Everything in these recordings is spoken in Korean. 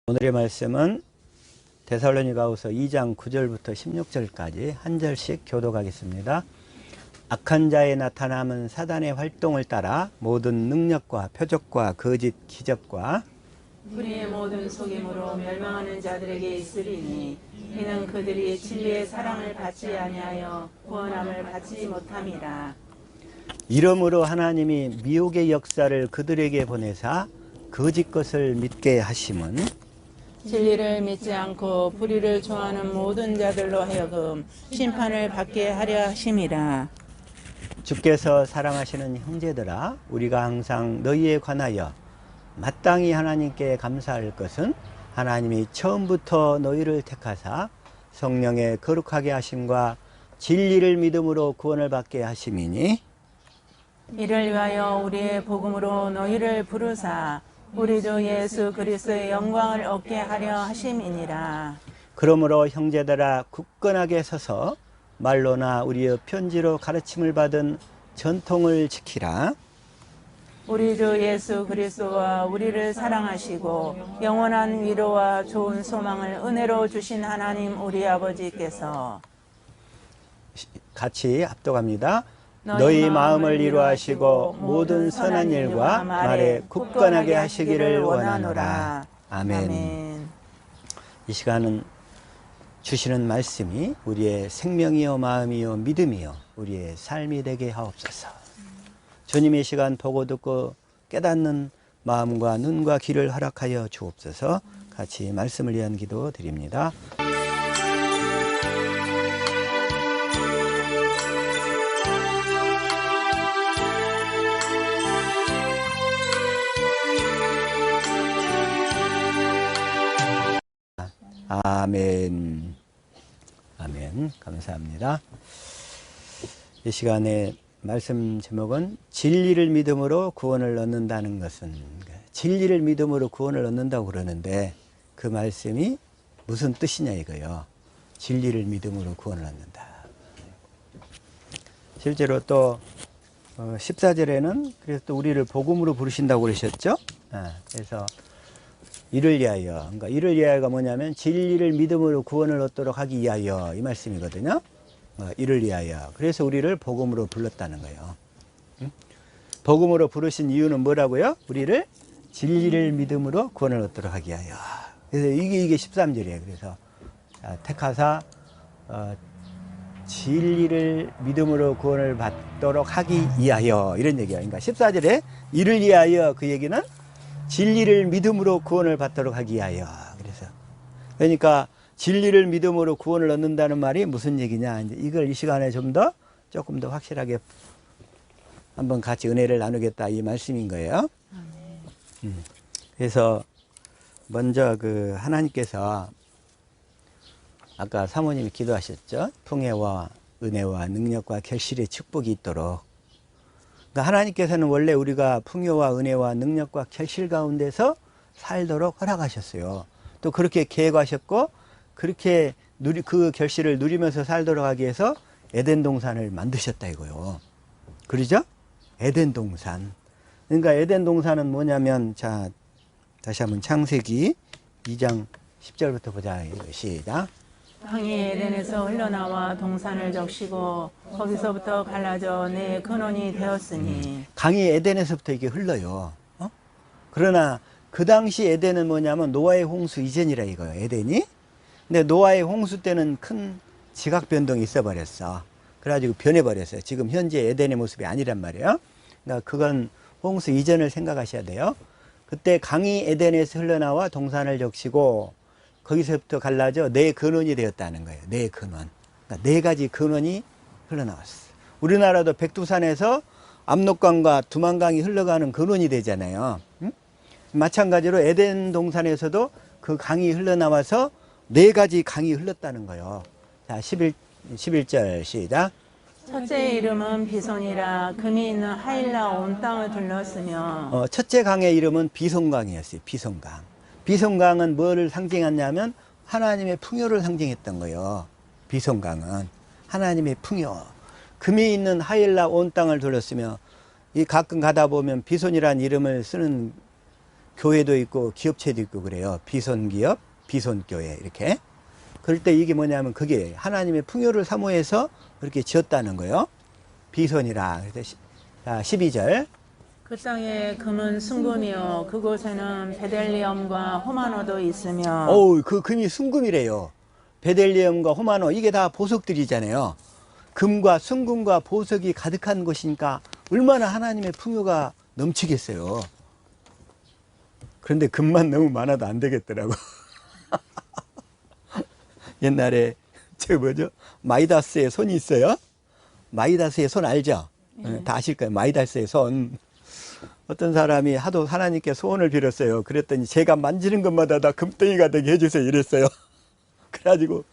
오늘의 말씀은 데살로니가후서 2장 9절부터 16절까지 한 절씩 교독하겠습니다. 악한 자의 나타남은 사단의 활동을 따라 모든 능력과 표적과 거짓 기적과 불의의 모든 속임으로 멸망하는 자들에게 있으리니 이는 그들이 진리의 사랑을 받지 아니하여 구원함을 받지 못함이라. 이러므로 하나님이 미혹의 역사를 그들에게 보내사 거짓 것을 믿게 하심은 진리를 믿지 않고 불의를 좋아하는 모든 자들로 하여금 심판을 받게 하려 하심이라. 주께서 사랑하시는 형제들아, 우리가 항상 너희에 관하여 마땅히 하나님께 감사할 것은 하나님이 처음부터 너희를 택하사 성령의 거룩하게 하심과 진리를 믿음으로 구원을 받게 하심이니 이를 위하여 우리의 복음으로 너희를 부르사 우리 주 예수 그리스도의 영광을 얻게 하려 하심이니라. 그러므로 형제들아, 굳건하게 서서 말로나 우리의 편지로 가르침을 받은 전통을 지키라. 우리 주 예수 그리스도와 우리를 사랑하시고 영원한 위로와 좋은 소망을 은혜로 주신 하나님 우리 아버지께서 같이 합독합니다. 너희 마음을 이루하시고 모든 선한 일과 말에 굳건하게 하시기를 원하노라. 아멘. 이 시간은 주시는 말씀이 우리의 생명이요 마음이요 믿음이요 우리의 삶이 되게 하옵소서. 주님의 시간 보고 듣고 깨닫는 마음과 눈과 귀를 허락하여 주옵소서. 같이 말씀을 위한 기도 드립니다. 아멘. 아멘. 감사합니다. 이 시간에 말씀 제목은 진리를 믿음으로 구원을 얻는다는 것은, 진리를 믿음으로 구원을 얻는다고 그러는데 그 말씀이 무슨 뜻이냐 이거요. 진리를 믿음으로 구원을 얻는다. 실제로 또 14절에는 그래서 또 우리를 복음으로 부르신다고 그러셨죠. 그래서 이를 위하여, 그러니까 이를 위하여가 뭐냐면 진리를 믿음으로 구원을 얻도록 하기 위하여 이 말씀이거든요. 이를 위하여. 그래서 우리를 복음으로 불렀다는 거예요. 복음으로 부르신 이유는 뭐라고요? 우리를 진리를 믿음으로 구원을 얻도록 하기 위하여. 그래서 이게 13절이에요. 그래서 택하사 진리를 믿음으로 구원을 받도록 하기 위하여 이런 얘기예요. 그러니까 14절에 이를 위하여 그 얘기는 진리를 믿음으로 구원을 받도록 하기 위하여. 그래서 그러니까 진리를 믿음으로 구원을 얻는다는 말이 무슨 얘기냐, 이제 이걸 이 시간에 조금 더 확실하게 한번 같이 은혜를 나누겠다 이 말씀인 거예요. 그래서 먼저 그 하나님께서 아까 사모님이 기도하셨죠. 풍요와 은혜와 능력과 결실의 축복이 있도록. 그러니까 하나님께서는 원래 우리가 풍요와 은혜와 능력과 결실 가운데서 살도록 허락하셨어요. 또 그렇게 계획하셨고 그렇게 그 결실을 누리면서 살도록 하기 위해서 에덴 동산을 만드셨다 이거요. 그러죠? 에덴 동산. 그러니까 에덴 동산은 뭐냐면, 자, 다시 한번 창세기 2장 10절부터 보자. 시작. 강이 에덴에서 흘러나와 동산을 적시고 거기서부터 갈라져 내 근원이 되었으니. 강이 에덴에서부터 이게 흘러요. 그러나 그 당시 에덴은 뭐냐면 노아의 홍수 이전이라 이거예요. 에덴이. 근데 노아의 홍수 때는 큰 지각 변동이 있어 버렸어. 그래가지고 변해버렸어요. 지금 현재 에덴의 모습이 아니란 말이에요. 그러니까 그건 홍수 이전을 생각하셔야 돼요. 그때 강이 에덴에서 흘러나와 동산을 적시고 거기서부터 갈라져 네 근원이 되었다는 거예요. 네 근원. 그러니까 네 가지 근원이 흘러나왔어요. 우리나라도 백두산에서 압록강과 두만강이 흘러가는 근원이 되잖아요. 응? 마찬가지로 에덴 동산에서도 그 강이 흘러나와서 네 가지 강이 흘렀다는 거예요. 자, 11절 시작. 첫째 이름은 비손이라 금이 있는 하일라 온 땅을 둘렀으며. 첫째 강의 이름은 비손강이었어요. 비손강. 비손강은 뭐를 상징했냐면 하나님의 풍요를 상징했던 거예요. 비손강은 하나님의 풍요. 금이 있는 하일라 온 땅을 둘렀으며, 이 가끔 가다 보면 비손이라는 이름을 쓰는 교회도 있고 기업체도 있고 그래요. 비선기업, 비선교회 이렇게. 그럴 때 이게 뭐냐면 그게 하나님의 풍요를 사모해서 그렇게 지었다는 거예요. 비선이라. 그래서 12절. 그 땅에 금은 순금이요 그곳에는 베델리엄과 호마노도 있으며 어우, 그 금이 순금이래요. 베델리엄과 호마노 이게 다 보석들이잖아요. 금과 순금과 보석이 가득한 곳이니까 얼마나 하나님의 풍요가 넘치겠어요. 그런데 금만 너무 많아도 안 되겠더라고. 옛날에 저 뭐죠? 마이다스의 손이 있어요. 마이다스의 손 알죠? 다 아실 거예요. 마이다스의 손. 어떤 사람이 하도 하나님께 소원을 빌었어요. 그랬더니 제가 만지는 것마다 다 금덩이가 되게 해주세요. 이랬어요. 그래가지고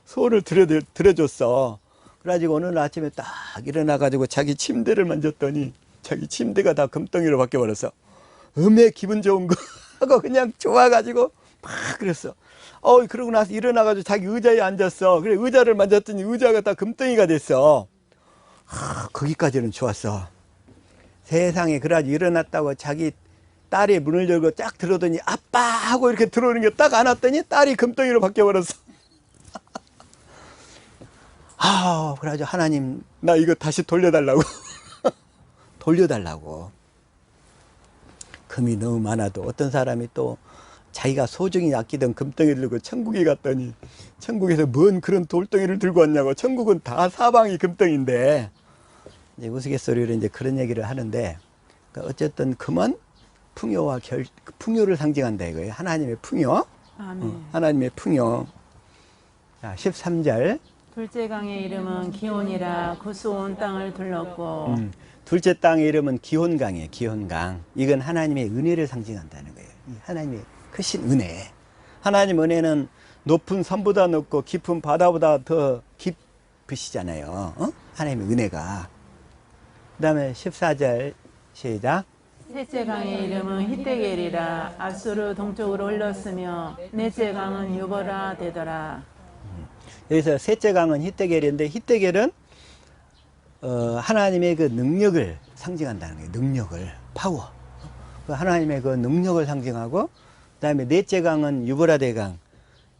소원을 들어줬어. 그래가지고 오늘 아침에 딱 일어나가지고 자기 침대를 만졌더니 자기 침대가 다 금덩이로 바뀌어버렸어. 기분 좋은 거 하고 그냥 좋아가지고 막 그랬어. 그러고 나서 일어나가지고 자기 의자에 앉았어. 그래 의자를 만졌더니 의자가 다 금덩이가 됐어. 거기까지는 좋았어. 세상에 그래가지고 일어났다고 자기 딸이 문을 열고 쫙 들어오더니 아빠 하고 이렇게 들어오는 게 딱 안왔더니 딸이 금덩이로 바뀌어버렸어. 그래가지고 하나님 나 이거 다시 돌려달라고. 돌려달라고. 금이 너무 많아도 어떤 사람이 또 자기가 소중히 아끼던 금덩이를 들고 천국에 갔더니 천국에서 뭔 그런 돌덩이를 들고 왔냐고. 천국은 다 사방이 금덩인데 이제 우스갯소리로 이제 그런 얘기를 하는데, 그러니까 어쨌든 금은 풍요와 풍요를 상징한다 이거예요. 하나님의 풍요. 아멘. 하나님의 풍요. 자, 13절. 둘째 강의 이름은 기온이라 구수온 땅을 둘렀고 둘째 땅의 이름은 기혼강이에요. 기혼강. 이건 하나님의 은혜를 상징한다는 거예요. 이 하나님의 크신 은혜. 하나님 은혜는 높은 산보다 높고 깊은 바다보다 더 깊으시잖아요. 하나님의 은혜가. 그 다음에 14절 시작. 셋째 강의 이름은 히데겔이라 아수르 동쪽으로 흘렀으며 넷째 강은 유보라 되더라. 여기서 셋째 강은 히데겔인데 히데겔은 하나님의 그 능력을 상징한다는 거예요. 능력을, 파워. 하나님의 그 능력을 상징하고, 그 다음에 넷째 강은 유보라데 강,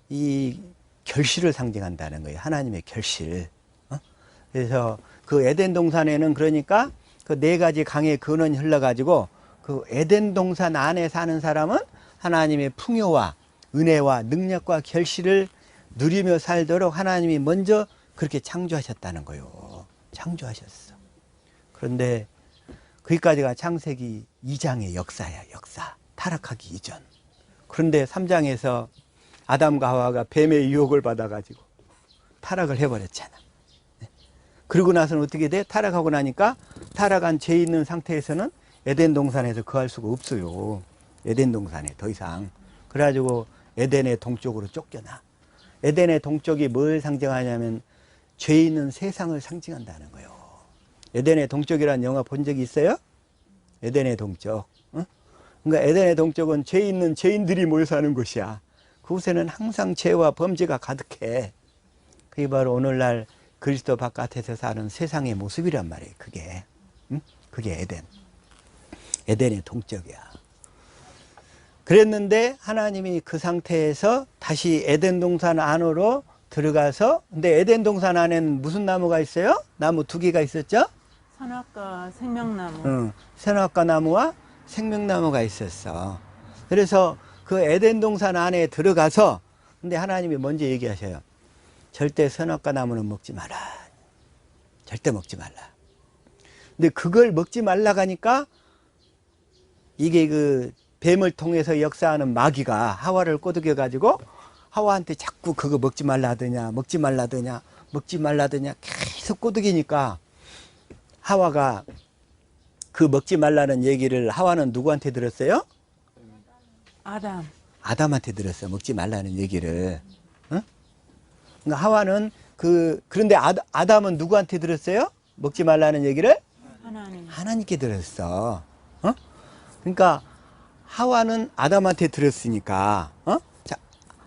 이 결실을 상징한다는 거예요. 하나님의 결실. 그래서 그 에덴 동산에는 그러니까 그 네 가지 강의 근원이 흘러가지고 그 에덴 동산 안에 사는 사람은 하나님의 풍요와 은혜와 능력과 결실을 누리며 살도록 하나님이 먼저 그렇게 창조하셨다는 거예요. 창조하셨어. 그런데 거기까지가 창세기 2장의 역사야. 역사. 타락하기 이전. 그런데 3장에서 아담과 하와가 뱀의 유혹을 받아가지고 타락을 해버렸잖아. 그러고 나서는 어떻게 돼? 타락하고 나니까 타락한 죄 있는 상태에서는 에덴 동산에서 거할 수가 없어요. 에덴 동산에 더 이상. 그래가지고 에덴의 동쪽으로 쫓겨나. 에덴의 동쪽이 뭘 상징하냐면 죄 있는 세상을 상징한다는 거예요. 에덴의 동쪽이라는 영화 본 적이 있어요? 에덴의 동쪽. 그러니까 에덴의 동쪽은 죄 있는 죄인들이 모여 사는 곳이야. 그곳에는 항상 죄와 범죄가 가득해. 그게 바로 오늘날 그리스도 바깥에서 사는 세상의 모습이란 말이에요. 그게. 그게 에덴. 에덴의 동쪽이야. 그랬는데 하나님이 그 상태에서 다시 에덴 동산 안으로 들어가서, 근데 에덴 동산 안에는 무슨 나무가 있어요? 나무 두 개가 있었죠? 선악과 생명나무. 선악과 나무와 생명나무가 있었어. 그래서 그 에덴 동산 안에 들어가서, 근데 하나님이 먼저 얘기하셔요. 절대 선악과 나무는 먹지 마라. 절대 먹지 말라. 근데 그걸 먹지 말라 하니까 이게 그 뱀을 통해서 역사하는 마귀가 하와를 꼬드겨 가지고 하와한테 자꾸 그거 먹지 말라 하더냐, 먹지 말라 하더냐, 먹지 말라 하더냐 계속 꼬드기니까 하와가 그 먹지 말라는 얘기를 하와는 누구한테 들었어요? 아담. 아담한테 들었어. 먹지 말라는 얘기를. 그러니까 하와는 그런데 아담은 누구한테 들었어요? 먹지 말라는 얘기를? 하나님. 하나님께 들었어. 그러니까 하와는 아담한테 들었으니까, 자,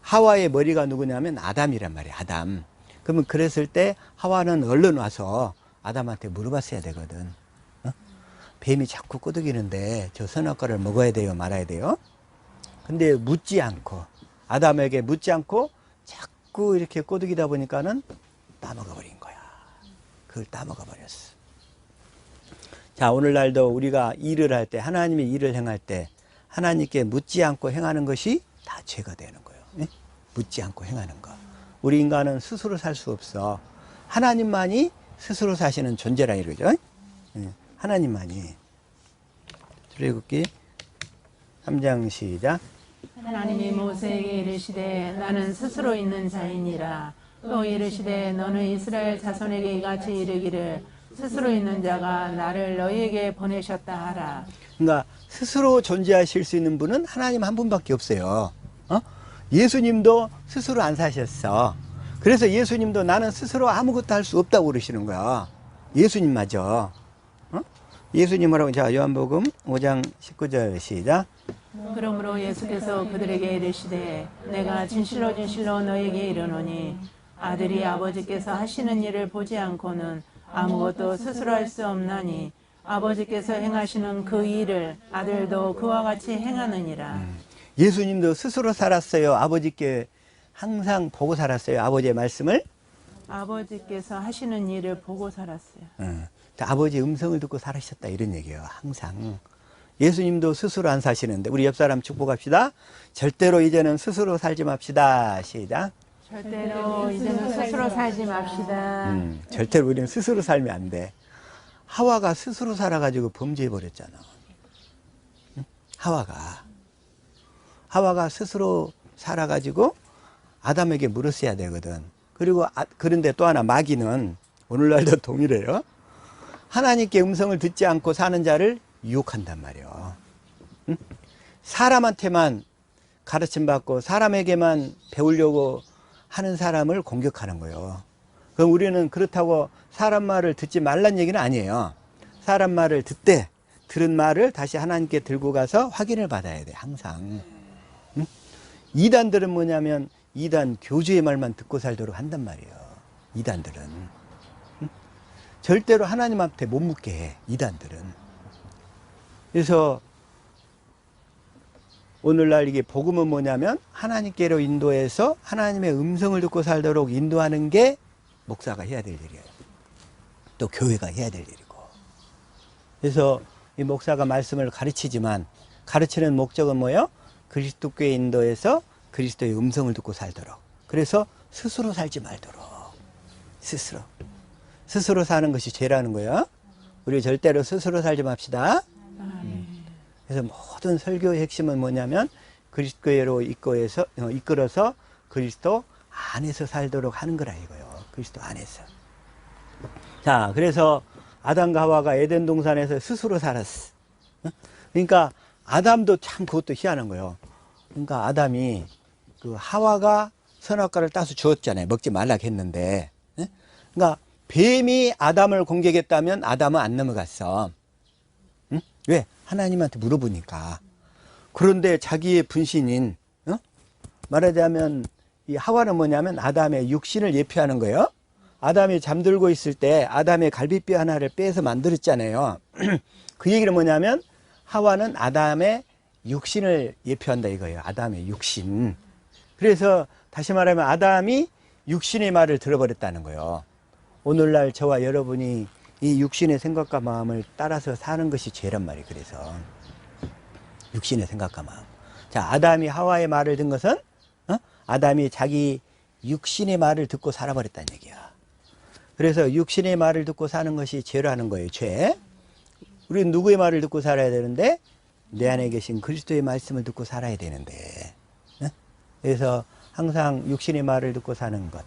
하와의 머리가 누구냐면 아담이란 말이야. 아담. 그러면 그랬을 때 하와는 얼른 와서 아담한테 물어봤어야 되거든. 뱀이 자꾸 꼬드기는데 저 선악과를 먹어야 돼요, 말아야 돼요? 근데 묻지 않고, 아담에게 묻지 않고 자꾸 이렇게 꼬드기다 보니까는 따먹어 버린 거야. 그걸 따먹어 버렸어. 자, 오늘날도 우리가 일을 할 때, 하나님이 일을 행할 때 하나님께 묻지 않고 행하는 것이 다 죄가 되는 거예요. 네? 묻지 않고 행하는 거. 우리 인간은 스스로 살 수 없어. 하나님만이 스스로 사시는 존재라 이거죠. 네? 하나님만이. 출애굽기 3장 시작. 하나님이 모세에게 이르시되 나는 스스로 있는 자이니라. 또 이르시되 너는 이스라엘 자손에게 이같이 이르기를 스스로 있는 자가 나를 너희에게 보내셨다 하라. 그러니까 스스로 존재하실 수 있는 분은 하나님 한 분밖에 없어요. 예수님도 스스로 안 사셨어. 그래서 예수님도 나는 스스로 아무것도 할 수 없다고 그러시는 거야. 예수님 맞아. 예수님이라고. 자, 요한복음 5장 19절 시작. 그러므로 예수께서 그들에게 이르시되 내가 진실로 진실로 너희에게 이르노니 아들이 아버지께서 하시는 일을 보지 않고는 아무것도 스스로 할 수 없나니 아버지께서 행하시는 그 일을 아들도 그와 같이 행하느니라. 예수님도 스스로 살았어요. 아버지께 항상 보고 살았어요. 아버지의 말씀을. 아버지께서 하시는 일을 보고 살았어요. 아버지의 음성을 듣고 살으셨다 이런 얘기예요. 항상. 예수님도 스스로 안 사시는데 우리 옆 사람 축복합시다. 절대로 이제는 스스로 살지 맙시다. 시작. 절대로 이제는 스스로 살지 맙시다. 절대로 우리는 스스로 살면 안 돼. 하와가 스스로 살아가지고 범죄해버렸잖아. 응? 하와가 스스로 살아가지고 아담에게 물었어야 되거든. 그리고 그런데 또 하나 마귀는 오늘날도 동일해요. 하나님께 음성을 듣지 않고 사는 자를 유혹한단 말이에요. 응? 사람한테만 가르침받고 사람에게만 배우려고 하는 사람을 공격하는 거예요. 그럼 우리는 그렇다고 사람 말을 듣지 말란 얘기는 아니에요. 사람 말을 들은 말을 다시 하나님께 들고 가서 확인을 받아야 돼. 항상. 응? 이단들은 뭐냐면 이단 교주의 말만 듣고 살도록 한단 말이에요. 이단들은. 응? 절대로 하나님한테 못 묻게 해. 이단들은. 그래서 오늘날 이게 복음은 뭐냐면 하나님께로 인도해서 하나님의 음성을 듣고 살도록 인도하는 게 목사가 해야 될 일이에요. 또 교회가 해야 될 일이고. 그래서 이 목사가 말씀을 가르치지만 가르치는 목적은 뭐예요? 그리스도께 인도해서 그리스도의 음성을 듣고 살도록. 그래서 스스로 살지 말도록. 스스로 사는 것이 죄라는 거예요. 우리 절대로 스스로 살지 맙시다. 그래서 모든 설교의 핵심은 뭐냐면 그리스도로 이끌어서 그리스도 안에서 살도록 하는 거라 이거예요. 그리스도 안에서. 자, 그래서 아담과 하와가 에덴 동산에서 스스로 살았어. 그러니까 아담도 참 그것도 희한한 거예요. 그러니까 아담이 그 하와가 선악과를 따서 주었잖아요. 먹지 말라고 했는데. 그러니까 뱀이 아담을 공격했다면 아담은 안 넘어갔어. 응? 왜? 하나님한테 물어보니까. 그런데 자기의 분신인, 말하자면 이 하와는 뭐냐면 아담의 육신을 예표하는 거예요. 아담이 잠들고 있을 때 아담의 갈비뼈 하나를 빼서 만들었잖아요. 그 얘기는 뭐냐면 하와는 아담의 육신을 예표한다 이거예요. 아담의 육신. 그래서 다시 말하면 아담이 육신의 말을 들어버렸다는 거예요. 오늘날 저와 여러분이 이 육신의 생각과 마음을 따라서 사는 것이 죄란 말이에요. 그래서 육신의 생각과 마음. 자, 아담이 하와의 말을 듣는 것은 아담이 자기 육신의 말을 듣고 살아버렸다는 얘기야. 그래서 육신의 말을 듣고 사는 것이 죄라는 거예요. 죄. 우리는 누구의 말을 듣고 살아야 되는데 내 안에 계신 그리스도의 말씀을 듣고 살아야 되는데. 그래서 항상 육신의 말을 듣고 사는 것.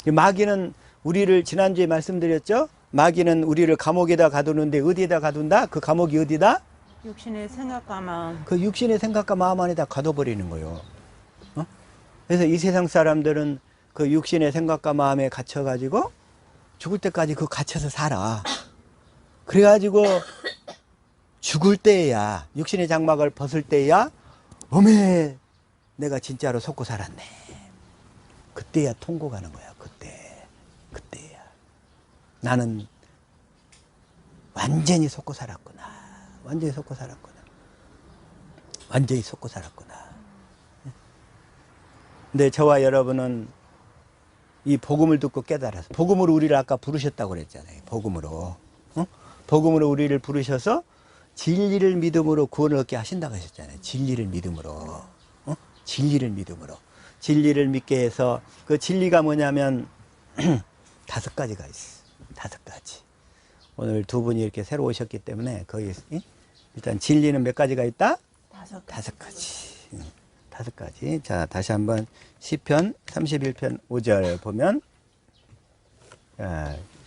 마귀는 우리를 지난주에 말씀드렸죠. 마귀는 우리를 감옥에다 가두는데 어디에다 가둔다? 그 감옥이 어디다? 육신의 생각과 마음. 그 육신의 생각과 마음 안에다 가둬버리는 거예요. 그래서 이 세상 사람들은 그 육신의 생각과 마음에 갇혀가지고 죽을 때까지 그 갇혀서 살아. 그래가지고 죽을 때야, 육신의 장막을 벗을 때야, 어메, 내가 진짜로 속고 살았네. 그때야 통곡하는 거야. 그때야. 나는 완전히 속고 살았구나. 완전히 속고 살았구나. 근데 저와 여러분은 이 복음을 듣고 깨달아서, 복음으로 우리를 아까 부르셨다고 그랬잖아요. 복음으로. 복음으로 우리를 부르셔서 진리를 믿음으로 구원을 얻게 하신다고 하셨잖아요. 진리를 믿음으로. 진리를 믿음으로. 진리를 믿게 해서, 그 진리가 뭐냐면 5가지가 있어. 5가지. 오늘 두 분이 이렇게 새로 오셨기 때문에 거기 일단 진리는 몇 가지가 있다? 5가지. 5가지. 자, 다시 한번 시편 31편 5절 보면,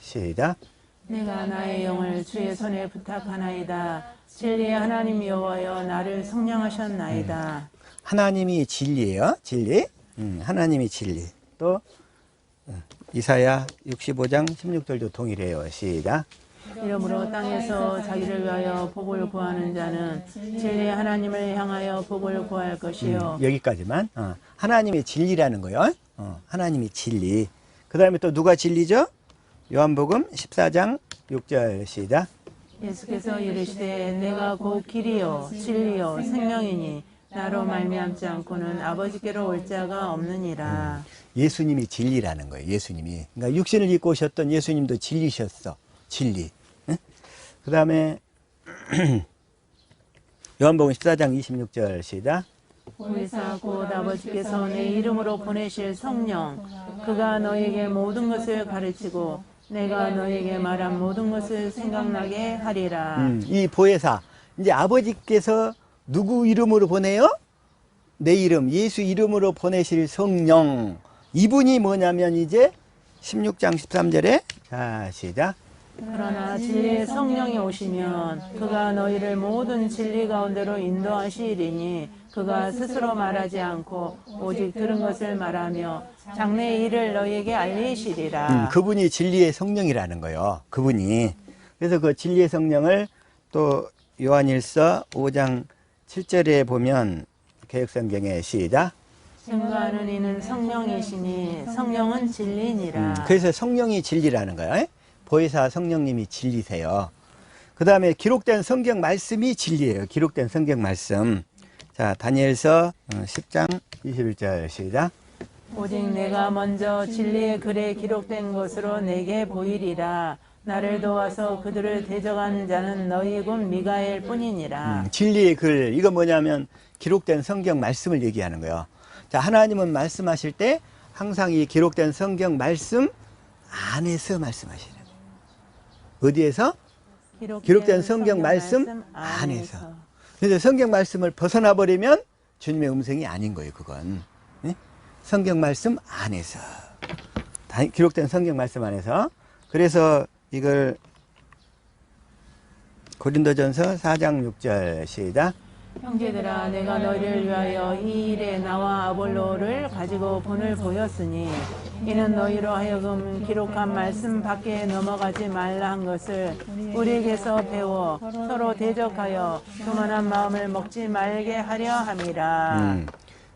시작. 내가 나의 영을 주의 손에 부탁하나이다. 진리의 하나님 여호와여 나를 성령하셨나이다. 하나님이 진리예요. 진리. 하나님이 진리. 또 이사야 65장 16절도 동일해요. 시작. 이러므로 땅에서 자기를 위하여 복을 구하는 자는 진리의 하나님을 향하여 복을 구할 것이요. 여기까지만. 하나님이 진리라는 거요. 하나님이 진리. 그 다음에 또 누가 진리죠? 요한복음 14장 6절 시작. 예수께서 이르시되 내가 곧 길이요 진리요 생명이니 나로 말미암지 않고는 아버지께로 올 자가 없느니라. 예수님이 진리라는 거예요. 예수님이. 그러니까 육신을 입고 오셨던 예수님도 진리셨어. 진리. 그 다음에 요한복음 14장 26절 시작. 보혜사 곧 아버지께서 내 이름으로 보내실 성령 그가 너에게 모든 것을 가르치고 내가 너에게 말한 모든 것을 생각나게 하리라. 이 보혜사, 이제 아버지께서 누구 이름으로 보내요? 내 이름, 예수 이름으로 보내실 성령. 이분이 뭐냐면 이제 16장 13절에, 자, 시작. 그러나 진리의 성령이 오시면 그가 너희를 모든 진리 가운데로 인도하시리니 그가 스스로 말하지 않고 오직 들은 것을 말하며 장래의 일을 너희에게 알리시리라. 그분이 진리의 성령이라는 거예요. 그분이. 그래서 그 진리의 성령을 또 요한일서 5장 7절에 보면 개역성경에 시작. 증거하는 이는 성령이시니 성령은 진리니라. 그래서 성령이 진리라는 거예요. 보혜사 성령님이 진리세요. 그 다음에 기록된 성경 말씀이 진리예요. 기록된 성경 말씀. 자, 다니엘서 10장 21절 시작. 오직 내가 먼저 진리의 글에 기록된 것으로 내게 보이리라. 나를 도와서 그들을 대적하는 자는 너희 곧 미가엘 뿐이니라. 진리의 글, 이거 뭐냐면 기록된 성경 말씀을 얘기하는 거예요. 자, 하나님은 말씀하실 때 항상 이 기록된 성경 말씀 안에서 말씀하시는 거예요. 어디에서? 기록된 성경 말씀 안에서. 그래서 성경 말씀을 벗어나 버리면 주님의 음성이 아닌 거예요. 그건 성경 말씀 안에서, 기록된 성경 말씀 안에서. 그래서 이걸 고린도전서 4장 6절 시작. 형제들아 내가 너희를 위하여 이 일에 나와 아볼로를 가지고 본을 보였으니 이는 너희로 하여금 기록한 말씀 밖에 넘어가지 말라 한 것을 우리에게서 배워 서로 대적하여 교만한 마음을 먹지 말게 하려 함이라.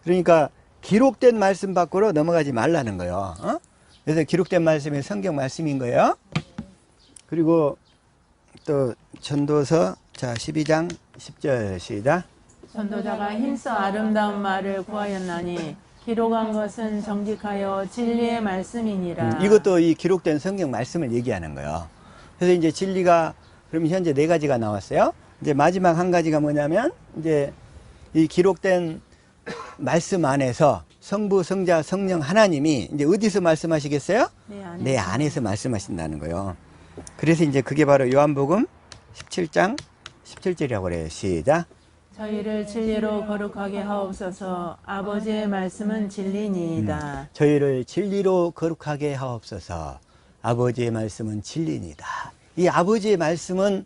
그러니까 기록된 말씀 밖으로 넘어가지 말라는 거예요. 그래서 기록된 말씀이 성경 말씀인 거예요. 그리고 또 전도서 자 12장 10절 시작. 전도자가 힘써 아름다운 말을 구하였나니 기록한 것은 정직하여 진리의 말씀이니라. 이것도 이 기록된 성경 말씀을 얘기하는 거예요. 그래서 이제 진리가 그러면 현재 4가지가 나왔어요. 이제 마지막 한 가지가 뭐냐면 이제 이 기록된 말씀 안에서 성부, 성자, 성령 하나님이 이제 어디서 말씀하시겠어요? 내 안에서 말씀하신다는 거예요. 그래서 이제 그게 바로 요한복음 17장 17절이라고 그래요. 시작. 저희를 진리로 거룩하게 하옵소서. 아버지의 말씀은 진리니이다. 저희를 진리로 거룩하게 하옵소서. 아버지의 말씀은 진리니이다. 이 아버지의 말씀은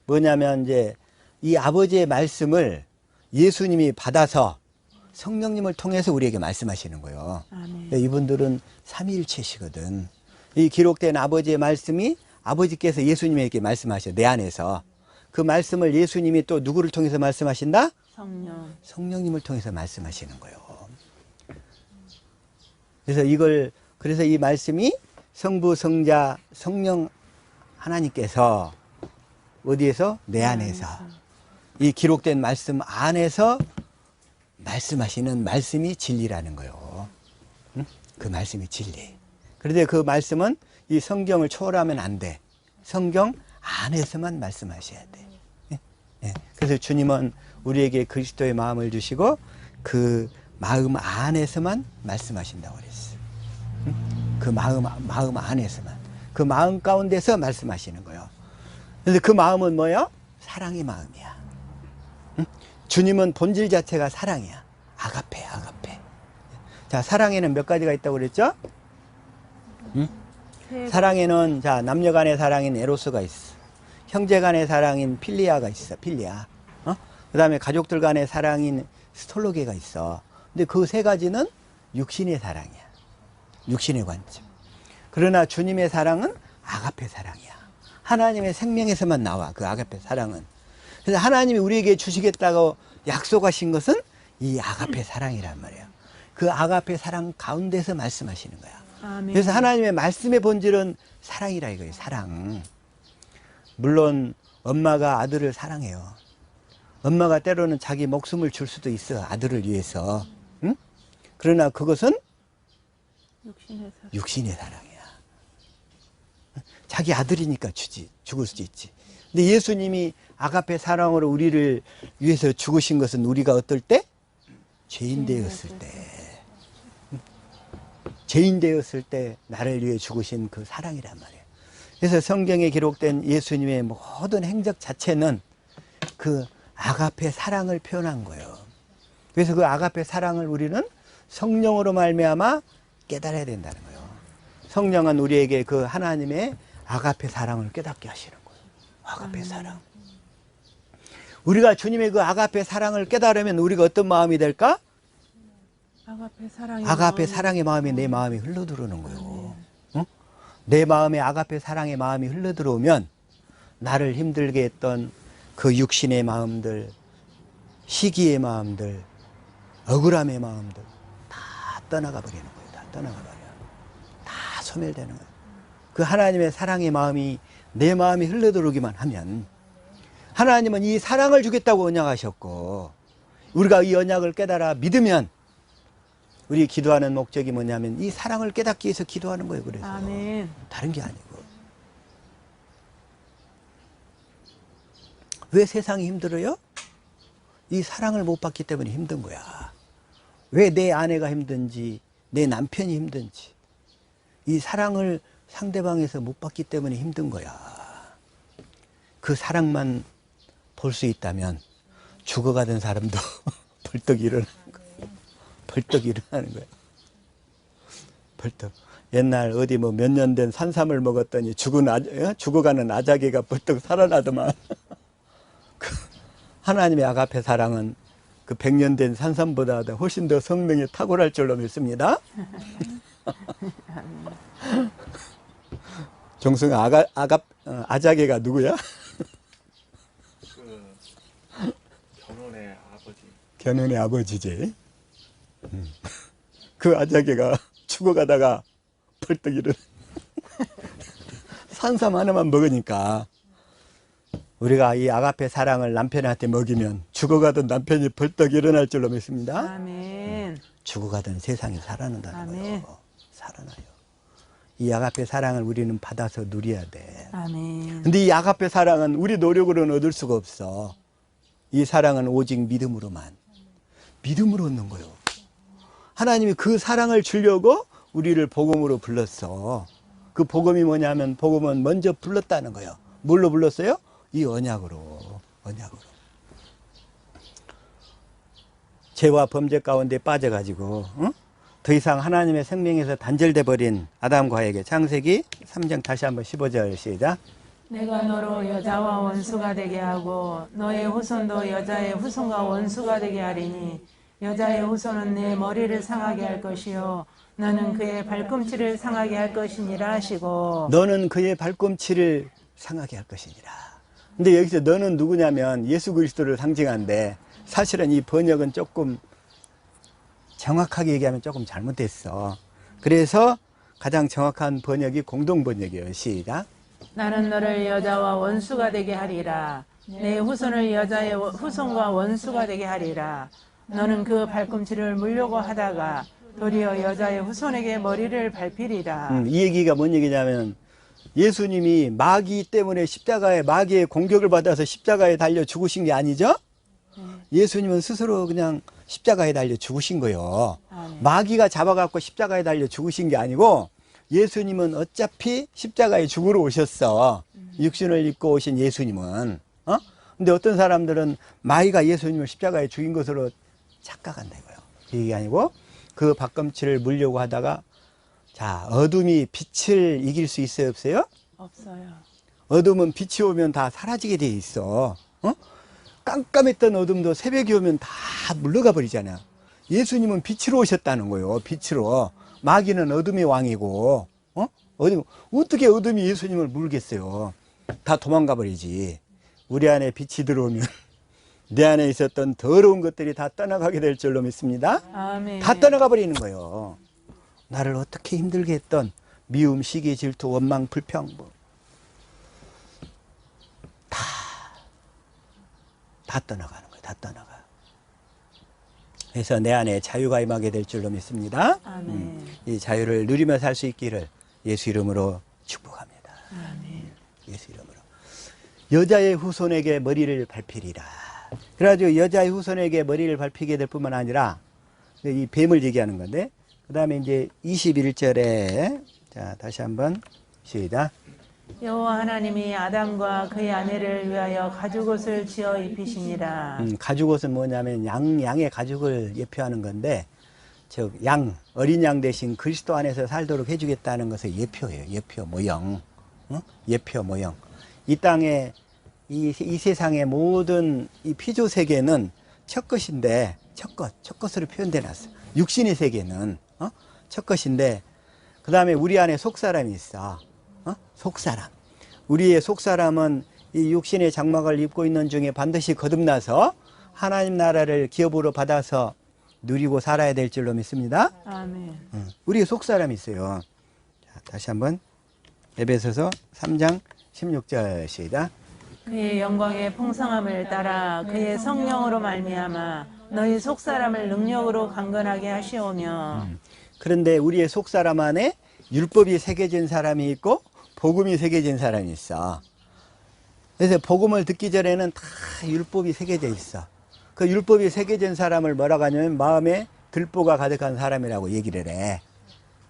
뭐냐면 이제 이 아버지의 말씀을 예수님이 받아서 성령님을 통해서 우리에게 말씀하시는 거예요. 아멘. 이분들은 삼위일체시거든. 이 기록된 아버지의 말씀이 아버지께서 예수님에게 말씀하셔. 내 안에서. 그 말씀을 예수님이 또 누구를 통해서 말씀하신다? 성령. 성령님을 통해서 말씀하시는 거예요. 그래서 이 말씀이 성부, 성자, 성령 하나님께서 어디에서? 내 안에서. 이 기록된 말씀 안에서 말씀하시는 말씀이 진리라는 거예요. 그 말씀이 진리. 그런데 그 말씀은 이 성경을 초월하면 안 돼. 성경 안에서만 말씀하셔야 돼. 예? 예. 그래서 주님은 우리에게 그리스도의 마음을 주시고 그 마음 안에서만 말씀하신다고 그랬어. 그 마음 안에서만. 그 마음 가운데서 말씀하시는 거예요. 그래서 그 마음은 뭐예요? 사랑의 마음이야. 주님은 본질 자체가 사랑이야. 아가페. 자, 사랑에는 몇 가지가 있다고 그랬죠? 사랑에는 자, 남녀 간의 사랑인 에로스가 있어. 형제 간의 사랑인 필리아가 있어. 필리아. 그다음에 가족들 간의 사랑인 스톨로게가 있어. 근데 그 세 가지는 육신의 사랑이야. 육신의 관점. 그러나 주님의 사랑은 아가페 사랑이야. 하나님의 생명에서만 나와. 그 아가페 사랑은. 그래서 하나님이 우리에게 주시겠다고 약속하신 것은 이 아가페 사랑이란 말이에요. 그 아가페 사랑 가운데서 말씀하시는 거야. 아멘. 그래서 하나님의 말씀의 본질은 사랑이라 이거예요. 사랑. 물론 엄마가 아들을 사랑해요. 엄마가 때로는 자기 목숨을 줄 수도 있어. 아들을 위해서. 응? 그러나 그것은 육신의 사랑이야. 자기 아들이니까 죽을 수도 있지. 근데 예수님이 아가페 사랑으로 우리를 위해서 죽으신 것은 우리가 어떨 때? 죄인 되었을 때. 죄인 되었을 때 나를 위해 죽으신 그 사랑이란 말이에요. 그래서 성경에 기록된 예수님의 모든 행적 자체는 그 아가페 사랑을 표현한 거예요. 그래서 그 아가페 사랑을 우리는 성령으로 말미암아 깨달아야 된다는 거예요. 성령은 우리에게 그 하나님의 아가페 사랑을 깨닫게 하시는 거예요. 아가페 사랑. 우리가 주님의 그 아가페 사랑을 깨달으면 우리가 어떤 마음이 될까? 아가페 사랑의 마음이 내 마음이 흘러들어오는 거예요. 응? 내 마음에 아가페 사랑의 마음이 흘러들어오면 나를 힘들게 했던 그 육신의 마음들, 시기의 마음들, 억울함의 마음들 다 떠나가 버리는 거예요. 다 떠나가 버려. 다 소멸되는 거예요. 그 하나님의 사랑의 마음이 내 마음이 흘러들어오기만 하면 하나님은 이 사랑을 주겠다고 언약하셨고 우리가 이 언약을 깨달아 믿으면 우리 기도하는 목적이 뭐냐면 이 사랑을 깨닫기 위해서 기도하는 거예요. 그래서 아멘. 다른 게 아니고. 왜 세상이 힘들어요? 이 사랑을 못 받기 때문에 힘든 거야. 왜 내 아내가 힘든지 내 남편이 힘든지 이 사랑을 상대방에서 못 받기 때문에 힘든 거야. 그 사랑만 볼 수 있다면 죽어가던 사람도 벌떡 일어나는 거야. 벌떡 일어나는 거야. 벌떡. 옛날 어디 뭐 몇 년 된 산삼을 먹었더니 죽어가는 아자개가 벌떡 살아나더만. 하나님의 아가페 사랑은 그 100년 된 산삼보다 훨씬 더 성능이 탁월할 줄로 믿습니다. 종승아, 아자개가 누구야? 그 견혼의 아버지. 견혼의 아버지지. 그 아자개가 죽어가다가 벌떡 일어나. 산삼 하나만 먹으니까 우리가 이 아가페 사랑을 남편한테 먹이면 죽어가던 남편이 벌떡 일어날 줄로 믿습니다. 아멘. 죽어가던 세상이 살아난다는 아멘. 거예요. 살아나요. 이 아가페 사랑을 우리는 받아서 누려야 돼. 아멘. 근데 이 아가페 사랑은 우리 노력으로는 얻을 수가 없어. 이 사랑은 오직 믿음으로만. 믿음으로 얻는 거예요. 하나님이 그 사랑을 주려고 우리를 복음으로 불렀어. 그 복음이 뭐냐면 복음은 먼저 불렀다는 거예요. 뭘로 불렀어요? 이 언약으로. 죄와 범죄 가운데 빠져가지고 더 이상 하나님의 생명에서 단절돼 버린 아담과 하에게 창세기 3장 다시 한번 15절 시작. 내가 너로 여자와 원수가 되게 하고 너의 후손도 여자의 후손과 원수가 되게 하리니 여자의 후손은 내 머리를 상하게 할 것이요 너는 그의 발꿈치를 상하게 할 것이니라 하시고 너는 그의 발꿈치를 상하게 할 것이니라. 근데 여기서 너는 누구냐면 예수 그리스도를 상징하는데 사실은 이 번역은 조금 정확하게 얘기하면 조금 잘못됐어. 그래서 가장 정확한 번역이 공동 번역이에요. 시작. 나는 너를 여자와 원수가 되게 하리라 내 후손을 여자의 후손과 원수가 되게 하리라 너는 그 발꿈치를 물려고 하다가 도리어 여자의 후손에게 머리를 밟히리라. 이 얘기가 뭔 얘기냐면 예수님이 마귀 때문에 십자가에 마귀의 공격을 받아서 십자가에 달려 죽으신 게 아니죠? 예수님은 스스로 그냥 십자가에 달려 죽으신 거예요. 마귀가 잡아갖고 십자가에 달려 죽으신 게 아니고 예수님은 어차피 십자가에 죽으러 오셨어. 육신을 입고 오신 예수님은. 근데 어떤 사람들은 마귀가 예수님을 십자가에 죽인 것으로 착각한다고요. 그게 아니고 그 박검치를 물려고 하다가 자, 어둠이 빛을 이길 수 있어요, 없어요? 없어요. 어둠은 빛이 오면 다 사라지게 돼 있어. 깜깜했던 어둠도 새벽이 오면 다 물러가 버리잖아. 예수님은 빛으로 오셨다는 거예요. 빛으로. 마귀는 어둠의 왕이고, 어떻게 어둠이 예수님을 물겠어요? 다 도망가 버리지. 우리 안에 빛이 들어오면 내 안에 있었던 더러운 것들이 다 떠나가게 될 줄로 믿습니다. 아멘. 다 떠나가 버리는 거예요. 나를 어떻게 힘들게 했던 미움, 시기, 질투, 원망, 불평, 다 떠나가는 거예요. 다 떠나가. 그래서 내 안에 자유가 임하게 될 줄로 믿습니다. 아멘. 이 자유를 누리며 살 수 있기를 예수 이름으로 축복합니다. 아멘. 예수 이름으로. 여자의 후손에게 머리를 밟히리라. 그래가지고 여자의 후손에게 머리를 밟히게 될 뿐만 아니라 이 뱀을 얘기하는 건데 그 다음에 이제 21절에 자 다시 한번 시작. 여호와 하나님이 아담과 그의 아내를 위하여 가죽옷을 지어 입히시니라. 가죽옷은 뭐냐면 양의 가죽을 예표하는 건데 즉 어린 양 대신 그리스도 안에서 살도록 해주겠다는 것의 예표예요. 예표 모형. 예표 모형. 이 땅에 이 세상의 모든 이 피조 세계는 첫 것인데 첫 것으로 표현돼 놨어. 육신의 세계는 첫 것인데 그 다음에 우리 안에 속사람이 있어. 속사람. 우리의 속사람은 이 육신의 장막을 입고 있는 중에 반드시 거듭나서 하나님 나라를 기업으로 받아서 누리고 살아야 될 줄로 믿습니다. 아멘. 우리의 속사람이 있어요. 자, 다시 한번 에베소서 3장 16절 시작. 그의 영광의 풍성함을 따라 그의 성령으로 말미암아 너희 속사람을 능력으로 강건하게 하시오며. 그런데 우리의 속사람 안에 율법이 새겨진 사람이 있고 복음이 새겨진 사람이 있어. 그래서 복음을 듣기 전에는 다 율법이 새겨져 있어. 그 율법이 새겨진 사람을 뭐라고 하냐면 마음에 들보가 가득한 사람이라고 얘기를 해.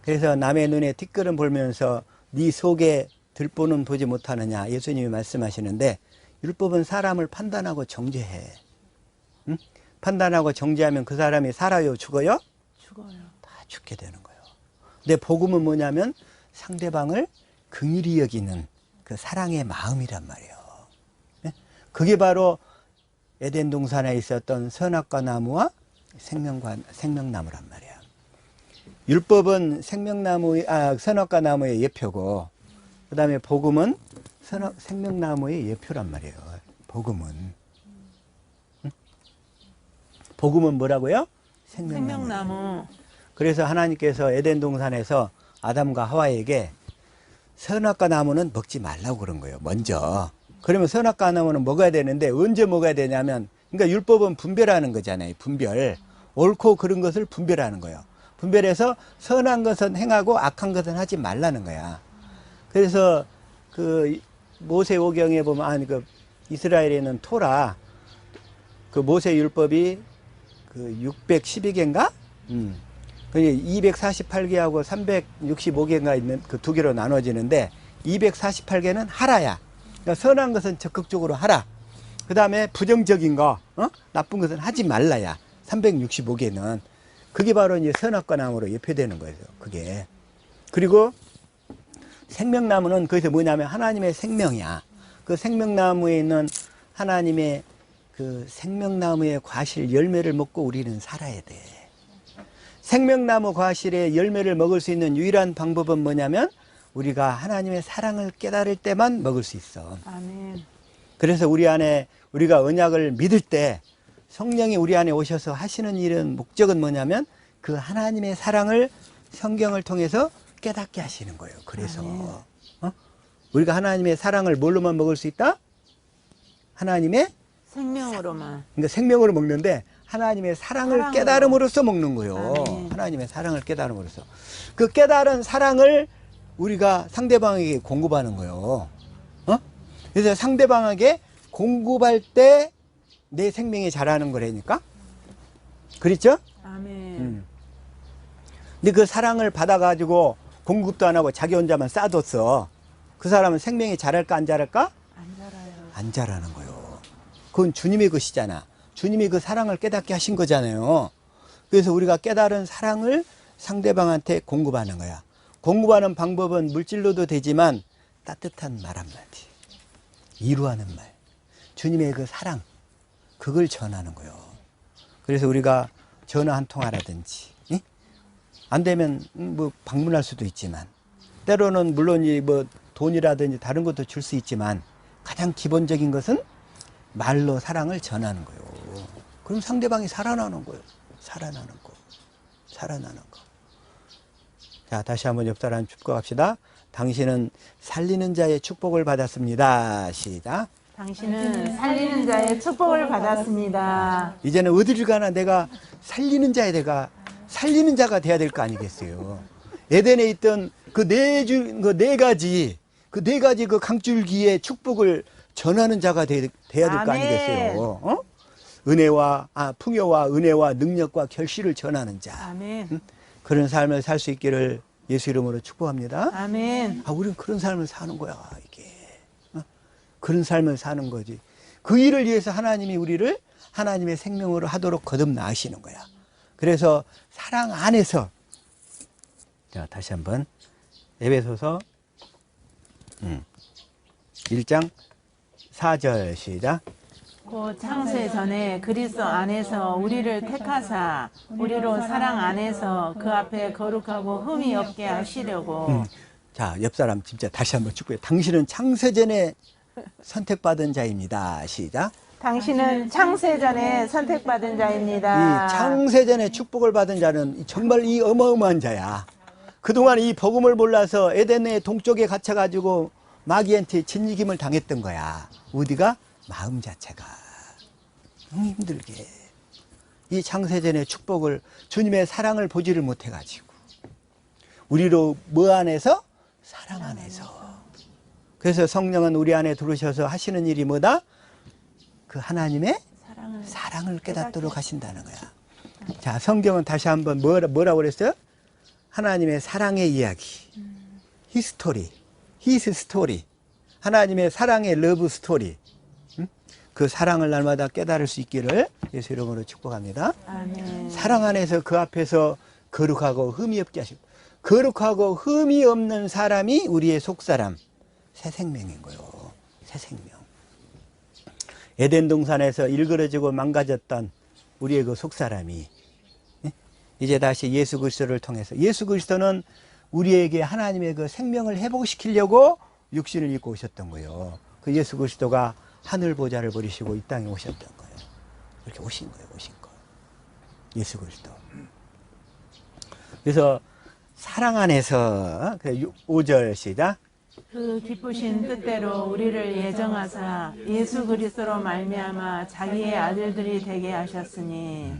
그래서 남의 눈에 티끌은 보면서 네 속에 들보는 보지 못하느냐 예수님이 말씀하시는데 율법은 사람을 판단하고 정죄해. 응? 판단하고 정죄하면 그 사람이 살아요 죽어요? 죽어요. 다 죽게 되는 거예요. 근데 복음은 뭐냐면 상대방을 긍휼히 여기는 그 사랑의 마음이란 말이에요. 그게 바로 에덴 동산에 있었던 선악과 나무와 생명나무란 말이에요. 율법은 선악과 나무의 예표고 그 다음에 복음은 생명나무의 예표란 말이에요. 복음은. 복음은 뭐라고요? 생명나무. 그래서 하나님께서 에덴 동산에서 아담과 하와에게 선악과 나무는 먹지 말라고 그런 거예요. 먼저. 그러면 선악과 나무는 먹어야 되는데 언제 먹어야 되냐면 그러니까 율법은 분별하는 거잖아요. 분별. 옳고 그른 것을 분별하는 거예요. 분별해서 선한 것은 행하고 악한 것은 하지 말라는 거야. 그래서 그 모세오경에 보면 그 이스라엘에는 토라 그 모세 율법이 그 612개인가? 248개하고 365개가 있는 그 두 개로 나눠지는데 248개는 하라야. 그러니까 선한 것은 적극적으로 하라. 그 다음에 부정적인 거, 나쁜 것은 하지 말라야. 365개는. 그게 바로 이제 선악과 나무로 예표되는 거예요. 그게. 그리고 생명나무는 거기서 뭐냐면 하나님의 생명이야. 그 생명나무에 있는 하나님의 그 생명나무의 과실 열매를 먹고 우리는 살아야 돼. 생명나무 과실의 열매를 먹을 수 있는 유일한 방법은 뭐냐면 우리가 하나님의 사랑을 깨달을 때만 먹을 수 있어. 아멘. 그래서 우리 안에 우리가 언약을 믿을 때 성령이 우리 안에 오셔서 하시는 일은 목적은 뭐냐면 그 하나님의 사랑을 성경을 통해서 깨닫게 하시는 거예요. 그래서 우리가 하나님의 사랑을 뭘로만 먹을 수 있다? 하나님의 생명으로만. 그러니까 생명으로 먹는데 하나님의 사랑을 사랑으로. 깨달음으로써 먹는 거예요. 아멘. 하나님의 사랑을 깨달음으로써. 그 깨달은 사랑을 우리가 상대방에게 공급하는 거예요. 어? 그래서 상대방에게 공급할 때 내 생명이 자라는 거라니까. 그렇죠? 아멘. 근데 그 사랑을 받아가지고 공급도 안 하고 자기 혼자만 쌓아뒀어. 그 사람은 생명이 자랄까 안 자랄까? 안 자라요. 안 자라는 거예요. 그건 주님의 것이잖아. 주님이 그 사랑을 깨닫게 하신 거잖아요. 그래서 우리가 깨달은 사랑을 상대방한테 공급하는 거야. 공급하는 방법은 물질로도 되지만 따뜻한 말 한마디, 위로하는 말, 주님의 그 사랑, 그걸 전하는 거예요. 그래서 우리가 전화 한 통 하라든지, 응? 안 되면 뭐 방문할 수도 있지만, 때로는 물론 뭐 돈이라든지 다른 것도 줄 수 있지만 가장 기본적인 것은 말로 사랑을 전하는 거예요. 그럼 상대방이 살아나는 거예요. 살아나는 거. 살아나는 거. 자, 다시 한번 옆 사람 축복합시다. 당신은 살리는 자의 축복을 받았습니다. 시작. 당신은 살리는 자의 축복을 받았습니다. 이제는 어디를 가나 내가 살리는 자가 돼야 될 거 아니겠어요. 에덴에 있던 그 네 가지 그 강줄기의 축복을 전하는 자가 돼야 될 거 아멘. 아니겠어요. 어? 풍요와 은혜와 능력과 결실을 전하는 자. 아멘. 그런 삶을 살 수 있기를 예수 이름으로 축복합니다. 아멘. 우리는 그런 삶을 사는 거야, 이게. 그런 삶을 사는 거지. 그 일을 위해서 하나님이 우리를 하나님의 생명으로 하도록 거듭나시는 거야. 그래서 사랑 안에서, 자, 다시 한번 에베소서 1장 4절 시작. 곧 창세 전에 그리스도 안에서 우리를 택하사 우리로 사랑 안에서 그 앞에 거룩하고 흠이 없게 하시려고. 자, 옆 사람 진짜 다시 한번 축복해. 당신은 창세전에 선택받은 자입니다. 시작. 당신은 창세 전에 선택받은 이 자입니다. 창세전에 축복을 받은 자는 정말 이 어마어마한 자야. 그동안 이 복음을 몰라서 에덴의 동쪽에 갇혀가지고 마귀한테 진이김을 당했던 거야. 어디가? 마음 자체가 너무 힘들게. 이 창세전의 축복을, 주님의 사랑을 보지를 못해가지고 우리로 뭐 안에서? 사랑 안에서. 그래서 성령은 우리 안에 들어오셔서 하시는 일이 뭐다? 그 하나님의 사랑을 깨닫도록 하신다는 거야. 자, 성경은 다시 한번 뭐라고 그랬어요? 하나님의 사랑의 이야기. 히스토리. 히스 스토리. 하나님의 사랑의 러브 스토리. 그 사랑을 날마다 깨달을 수 있기를 예수 이름으로 축복합니다. 아멘. 사랑 안에서 그 앞에서 거룩하고 흠이 없게 하시고, 거룩하고 흠이 없는 사람이 우리의 속사람, 새 생명인 거예요. 새 생명. 에덴 동산에서 일그러지고 망가졌던 우리의 그 속사람이 이제 다시 예수 그리스도를 통해서, 예수 그리스도는 우리에게 하나님의 그 생명을 회복시키려고 육신을 입고 오셨던 거예요. 그 예수 그리스도가 하늘 보좌를 버리시고 이 땅에 오셨던 거예요. 이렇게 오신 거예요. 예수 그리스도. 그래서 사랑 안에서 5절 시작. 그 기쁘신 뜻대로 우리를 예정하사 예수 그리스도로 말미암아 자기의 아들들이 되게 하셨으니.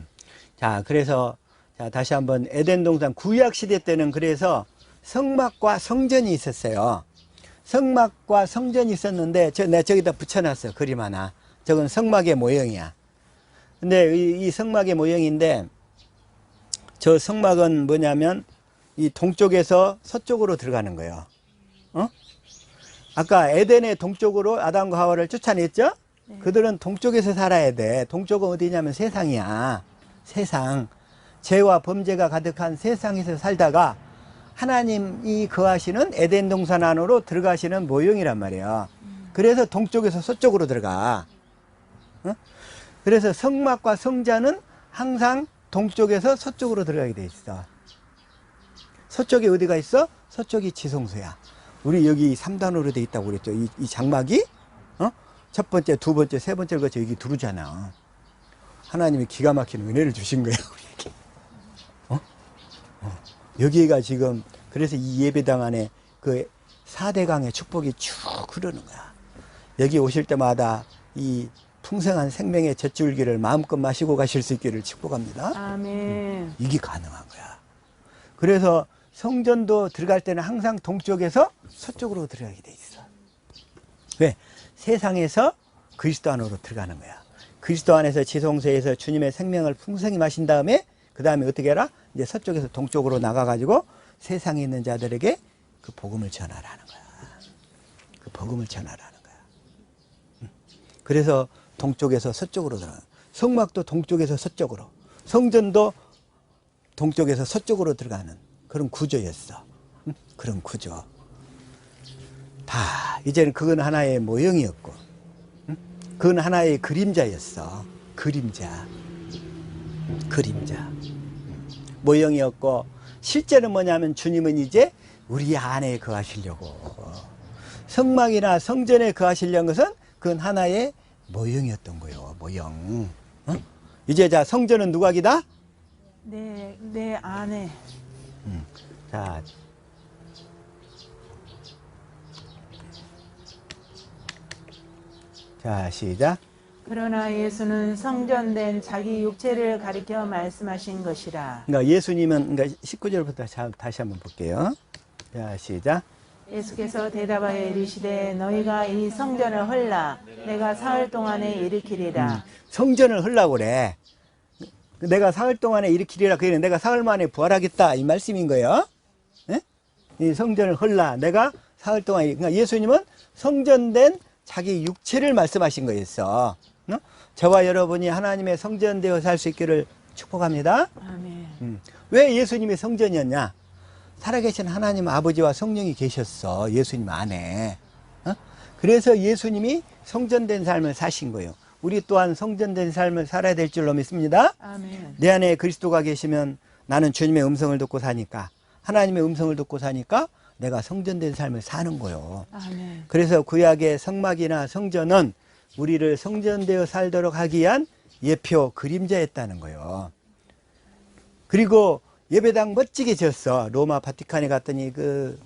자, 그래서 자, 다시 한번 에덴 동산 구약 시대 때는 그래서 성막과 성전이 있었어요. 성막과 성전이 있었는데 내가 저기다 붙여놨어. 그림 하나. 저건 성막의 모형이야. 근데 이 성막의 모형인데, 저 성막은 뭐냐면 이 동쪽에서 서쪽으로 들어가는 거예요. 아까 에덴의 동쪽으로 아담과 하와를 쫓아냈죠? 그들은 동쪽에서 살아야 돼. 동쪽은 어디냐면 세상이야. 세상. 죄와 범죄가 가득한 세상에서 살다가 하나님이 거하시는 에덴 동산 안으로 들어가시는 모형이란 말이에요. 그래서 동쪽에서 서쪽으로 들어가. 그래서 성막과 성자는 항상 동쪽에서 서쪽으로 들어가게 돼 있어. 서쪽에 어디가 있어? 서쪽이 지성소야. 우리 여기 3단으로 돼 있다고 그랬죠. 이 장막이 첫 번째, 두 번째, 세 번째를 거쳐 여기 들어오잖아. 하나님이 기가 막힌 은혜를 주신 거야, 우리에게. 여기가 지금, 그래서 이 예배당 안에 그 4대강의 축복이 쭉 흐르는 거야. 여기 오실 때마다 이 풍성한 생명의 젖줄기를 마음껏 마시고 가실 수 있기를 축복합니다. 아멘. 이게 가능한 거야. 그래서 성전도 들어갈 때는 항상 동쪽에서 서쪽으로 들어가게 돼 있어. 왜? 세상에서 그리스도 안으로 들어가는 거야. 그리스도 안에서 지성소에서 주님의 생명을 풍성히 마신 다음에 그 다음에 어떻게 해라? 이제 서쪽에서 동쪽으로 나가가지고 세상에 있는 자들에게 그 복음을 전하라는 거야. 그 복음을 전하라는 거야. 그래서 동쪽에서 서쪽으로 들어가. 성막도 동쪽에서 서쪽으로, 성전도 동쪽에서 서쪽으로 들어가는 그런 구조였어. 그런 구조. 다 이제는 그건 하나의 모형이었고, 그건 하나의 그림자였어. 그림자. 모형이었고, 실제는 뭐냐면 주님은 이제 우리 안에 거하시려고. 성막이나 성전에 거하시려는 것은 그건 하나의 모형이었던 거예요. 모형. 이제 자, 성전은 누가 기다? 내 안에. 자, 자, 시작. 그러나 예수는 성전된 자기 육체를 가리켜 말씀하신 것이라. 그러니까 예수님은, 그러니까 19절부터 다시 한번 볼게요. 자, 시작. 예수께서 대답하여 이르시되 너희가 이 성전을 헐라 내가 사흘 동안에 일으키리라. 성전을 헐라고 그래. 내가 사흘 동안에 일으키리라. 그게 내가 사흘 만에 부활하겠다. 이 말씀인 거예요. 예? 이 성전을 헐라. 내가 사흘 동안, 그러니까 예수님은 성전된 자기 육체를 말씀하신 거였어. 저와 여러분이 하나님의 성전되어 살 수 있기를 축복합니다. 아멘. 왜 예수님이 성전이었냐? 살아계신 하나님 아버지와 성령이 계셨어. 예수님 안에. 그래서 예수님이 성전된 삶을 사신 거예요. 우리 또한 성전된 삶을 살아야 될 줄로 믿습니다. 아멘. 내 안에 그리스도가 계시면 나는 주님의 음성을 듣고 사니까, 하나님의 음성을 듣고 사니까 내가 성전된 삶을 사는 거예요. 아멘. 그래서 구약의 성막이나 성전은 우리를 성전되어 살도록 하기 위한 예표, 그림자였다는 거예요. 그리고 예배당 멋지게 지었어. 로마 바티칸에 갔더니 그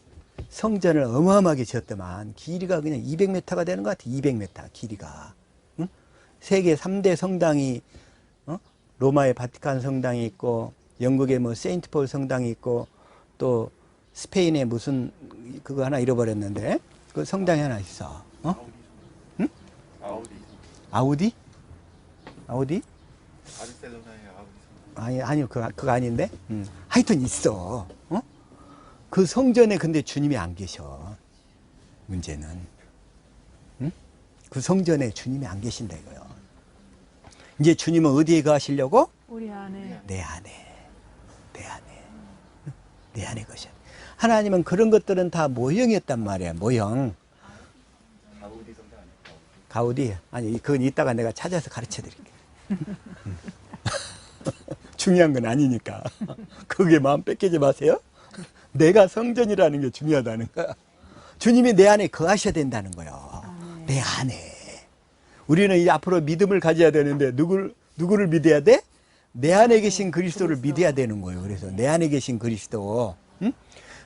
성전을 어마어마하게 지었더만 길이가 그냥 200m가 되는 것 같아. 200m 길이가. 응? 세계 3대 성당이, 로마의 바티칸 성당이 있고, 영국의 뭐 세인트폴 성당이 있고, 또 스페인에 무슨 그거 하나 잃어버렸는데 그 성당이 하나 있어. 응? 아우디? 바르셀로나의 아우디. 아니요, 그거 아닌데. 하여튼 있어. 그 성전에 근데 주님이 안 계셔. 문제는. 그 성전에 주님이 안 계신다 이거요. 이제 주님은 어디에 거하시려고? 우리 안에. 내 안에 거셔. 하나님은 그런 것들은 다 모형이었단 말이야. 모형. 가우디 성당 아니에요? 가우디? 아니, 그건 이따가 내가 찾아서 가르쳐 드릴게. 중요한 건 아니니까. 그게 마음 뺏기지 마세요. 내가 성전이라는 게 중요하다는 거야. 주님이 내 안에 거하셔야 된다는 거예요. 내 안에. 우리는 이제 앞으로 믿음을 가져야 되는데 누구를 믿어야 돼? 내 안에 계신 그리스도를 믿어야 되는 거예요. 그래서 내 안에 계신 그리스도,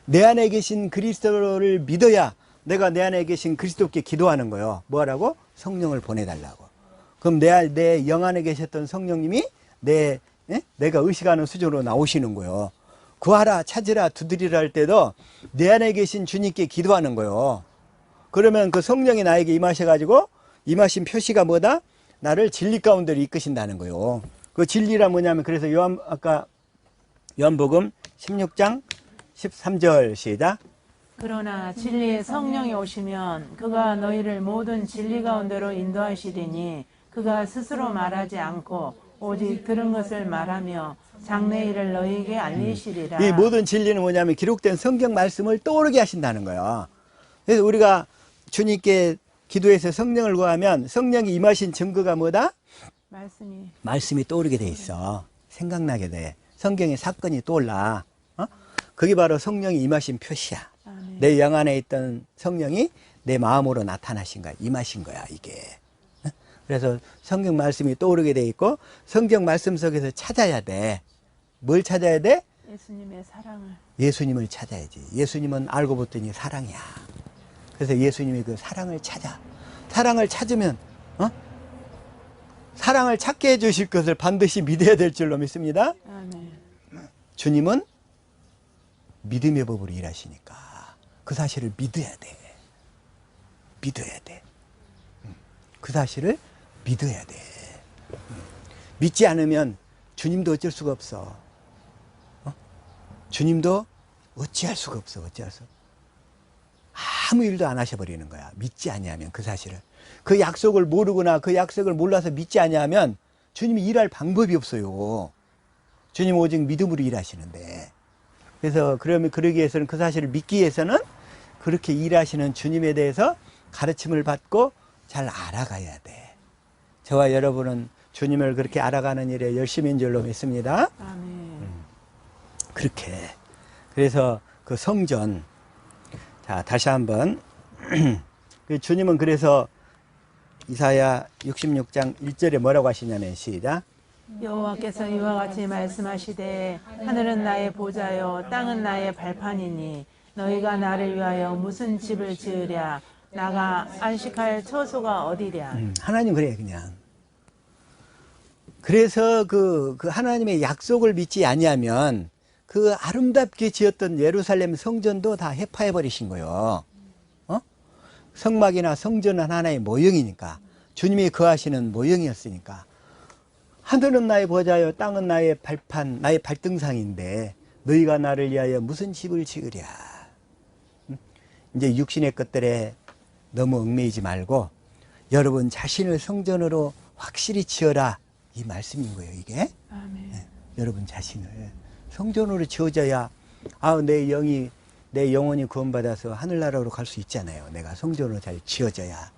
내 안에 계신 그리스도를 믿어야 내가 내 안에 계신 그리스도께 기도하는 거예요. 뭐하라고? 성령을 보내달라고. 그럼 내 영 안에 계셨던 성령님이 내가 의식하는 수준으로 나오시는 거예요. 구하라, 찾으라, 두드리라 할 때도 내 안에 계신 주님께 기도하는 거예요. 그러면 그 성령이 나에게 임하셔가지고 임하신 표시가 뭐다? 나를 진리 가운데로 이끄신다는 거예요. 그 진리란 뭐냐면, 그래서 아까 요한복음 16장 13절 시작. 그러나 진리의 성령이 오시면 그가 너희를 모든 진리 가운데로 인도하시리니 그가 스스로 말하지 않고 오직 들은 것을 말하며 장래 일을 너희에게 알리시리라. 이 모든 진리는 뭐냐면 기록된 성경 말씀을 떠오르게 하신다는 거예요. 그래서 우리가 주님께 기도해서 성령을 구하면 성령이 임하신 증거가 뭐다? 말씀이 떠오르게 돼 있어. 생각나게 돼. 성경의 사건이 떠올라. 그게 바로 성령이 임하신 표시야. 아멘. 내 영 안에 있던 성령이 내 마음으로 나타나신 거야. 임하신 거야, 이게. 그래서 성경 말씀이 떠오르게 돼 있고, 성경 말씀 속에서 찾아야 돼. 뭘 찾아야 돼? 예수님의 사랑을. 예수님을 찾아야지. 예수님은 알고 봤더니 사랑이야. 그래서 예수님이 그 사랑을 찾아. 사랑을 찾으면 사랑을 찾게 해주실 것을 반드시 믿어야 될 줄로 믿습니다. 아멘. 주님은 믿음의 법으로 일하시니까 그 사실을 믿어야 돼. 믿어야 돼. 그 사실을 믿어야 돼. 믿지 않으면 주님도 어쩔 수가 없어. 주님도 어찌할 수가 없어. 어찌할 수. 아무 일도 안 하셔버리는 거야. 믿지 아니하면 그 사실을. 그 약속을 모르거나 그 약속을 몰라서 믿지 아니하면 주님이 일할 방법이 없어요. 주님 오직 믿음으로 일하시는데. 그래서 그러기 위해서는 그 사실을 믿기 위해서는 그렇게 일하시는 주님에 대해서 가르침을 받고 잘 알아가야 돼. 저와 여러분은 주님을 그렇게 알아가는 일에 열심인 줄로 믿습니다. 아멘. 그렇게. 그래서 그 성전. 자, 다시 한번. 주님은 그래서 이사야 66장 1절에 뭐라고 하시냐면 시작. 여호와께서 이와 같이 말씀하시되 하늘은 나의 보좌요 땅은 나의 발판이니 너희가 나를 위하여 무슨 집을 지으랴 나가 안식할 처소가 어디랴. 하나님 그래 그냥. 그래서 그 하나님의 약속을 믿지 아니하면 그 아름답게 지었던 예루살렘 성전도 다 해파해 버리신 거예요. 성막이나 성전은 하나의 모형이니까 주님이 거하시는 모형이었으니까 하늘은 나의 보좌요 땅은 나의 발판 나의 발등상인데 너희가 나를 위하여 무슨 집을 지으랴. 이제 육신의 것들에 너무 얽매이지 말고 여러분 자신을 성전으로 확실히 지어라 이 말씀인 거예요. 이게 아멘. 여러분 자신을 성전으로 지어져야 내 영혼이 구원받아서 하늘나라로 갈 수 있잖아요. 내가 성전으로 잘 지어져야.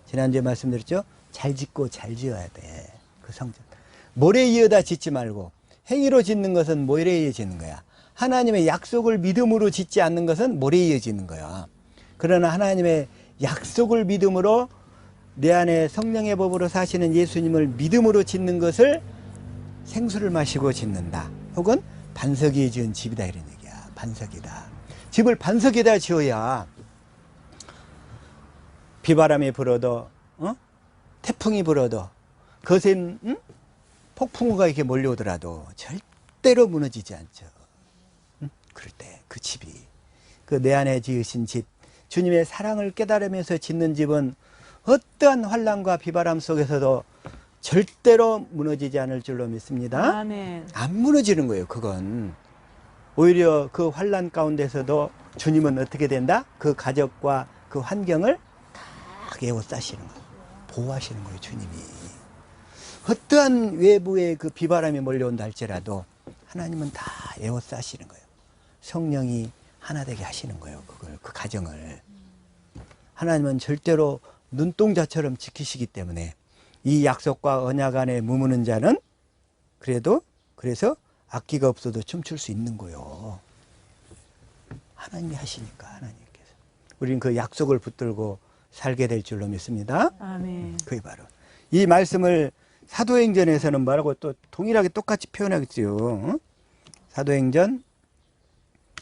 지난주에 말씀드렸죠. 잘 짓고 잘 지어야 돼. 그 성전. 모래 이어다 짓지 말고 행위로 짓는 것은 모래에 이어 짓는 거야. 하나님의 약속을 믿음으로 짓지 않는 것은 모래에 이어 짓는 거야. 그러나 하나님의 약속을 믿음으로 내 안에 성령의 법으로 사시는 예수님을 믿음으로 짓는 것을 생수를 마시고 짓는다. 혹은 반석 위에 지은 집이다 이런 얘기야. 반석이다. 집을 반석에다 지어야 비바람이 불어도 태풍이 불어도 거센 폭풍우가 이렇게 몰려오더라도 절대로 무너지지 않죠. 그럴 때 그 집이 그 내 안에 지으신 집 주님의 사랑을 깨달으면서 짓는 집은 어떠한 환난과 비바람 속에서도 절대로 무너지지 않을 줄로 믿습니다. 아멘. 안 무너지는 거예요. 그건 오히려 그 환난 가운데서도 주님은 어떻게 된다? 그 가족과 그 환경을 다 에워싸시는 거예요. 보호하시는 거예요. 주님이 어떠한 외부의 그 비바람이 몰려온다 할지라도 하나님은 다 에워싸시는 거예요. 성령이 하나 되게 하시는 거예요. 그걸 그 가정을 하나님은 절대로 눈동자처럼 지키시기 때문에 이 약속과 언약 안에 머무는 자는 그래서 악기가 없어도 춤출 수 있는 거예요. 하나님이 하시니까 하나님께서 우리는 그 약속을 붙들고 살게 될 줄로 믿습니다. 아멘. 그게 바로 이 말씀을 사도행전에서는 뭐라고 또 동일하게 똑같이 표현하겠어요. 사도행전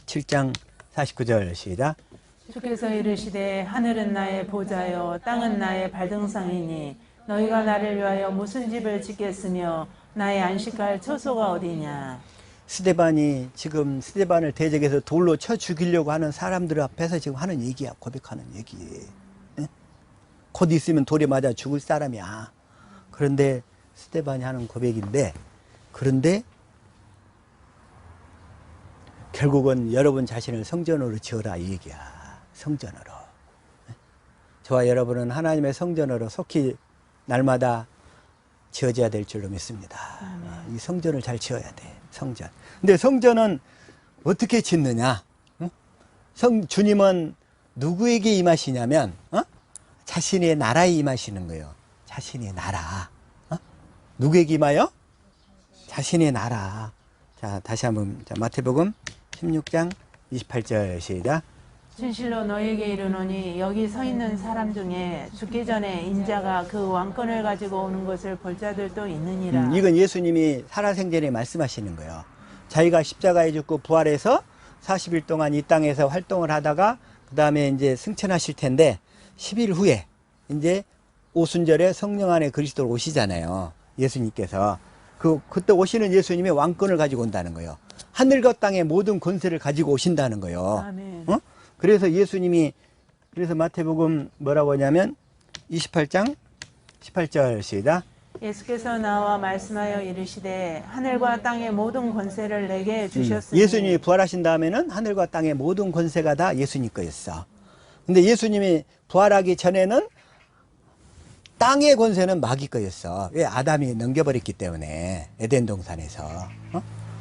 7장 49절 시작. 주께서 이르시되 하늘은 나의 보좌요 땅은 나의 발등상이니 너희가 나를 위하여 무슨 집을 짓겠으며 나의 안식할 처소가 어디냐. 지금 스데반을 대적해서 돌로 쳐 죽이려고 하는 사람들 앞에서 지금 하는 얘기야. 고백하는 얘기. 곧 있으면 돌에 맞아 죽을 사람이야. 그런데 스데반이 하는 고백인데 그런데 결국은 여러분 자신을 성전으로 지어라 이 얘기야. 성전으로. 저와 여러분은 하나님의 성전으로 속히 날마다 지어져야 될 줄로 믿습니다. 이 성전을 잘 지어야 돼. 성전. 근데 성전은 어떻게 짓느냐? 주님은 누구에게 임하시냐면 자신의 나라에 임하시는 거예요. 자신의 나라. 누구에게 임하여? 자신의 나라. 자, 다시 한번 마태복음 16장 28절 시작. 진실로 너에게 이르노니 여기 서 있는 사람 중에 죽기 전에 인자가 그 왕권을 가지고 오는 것을 볼 자들도 있느니라. 이건 예수님이 살아생전에 말씀하시는 거예요. 자기가 십자가에 죽고 부활해서 40일 동안 이 땅에서 활동을 하다가 그 다음에 이제 승천하실 텐데 10일 후에 이제 오순절에 성령 안에 그리스도로 오시잖아요. 예수님께서. 그때 오시는 예수님이 왕권을 가지고 온다는 거예요. 하늘과 땅의 모든 권세를 가지고 오신다는 거예요. 아멘. 그래서 예수님이, 그래서 마태복음 뭐라고 하냐면 28장 18절 시작. 예수께서 나와 말씀하여 이르시되 하늘과 땅의 모든 권세를 내게 주셨으니. 예수님이 부활하신 다음에는 하늘과 땅의 모든 권세가 다 예수님 거였어. 근데 예수님이 부활하기 전에는 땅의 권세는 마귀 거였어. 왜? 아담이 넘겨버렸기 때문에. 에덴 동산에서.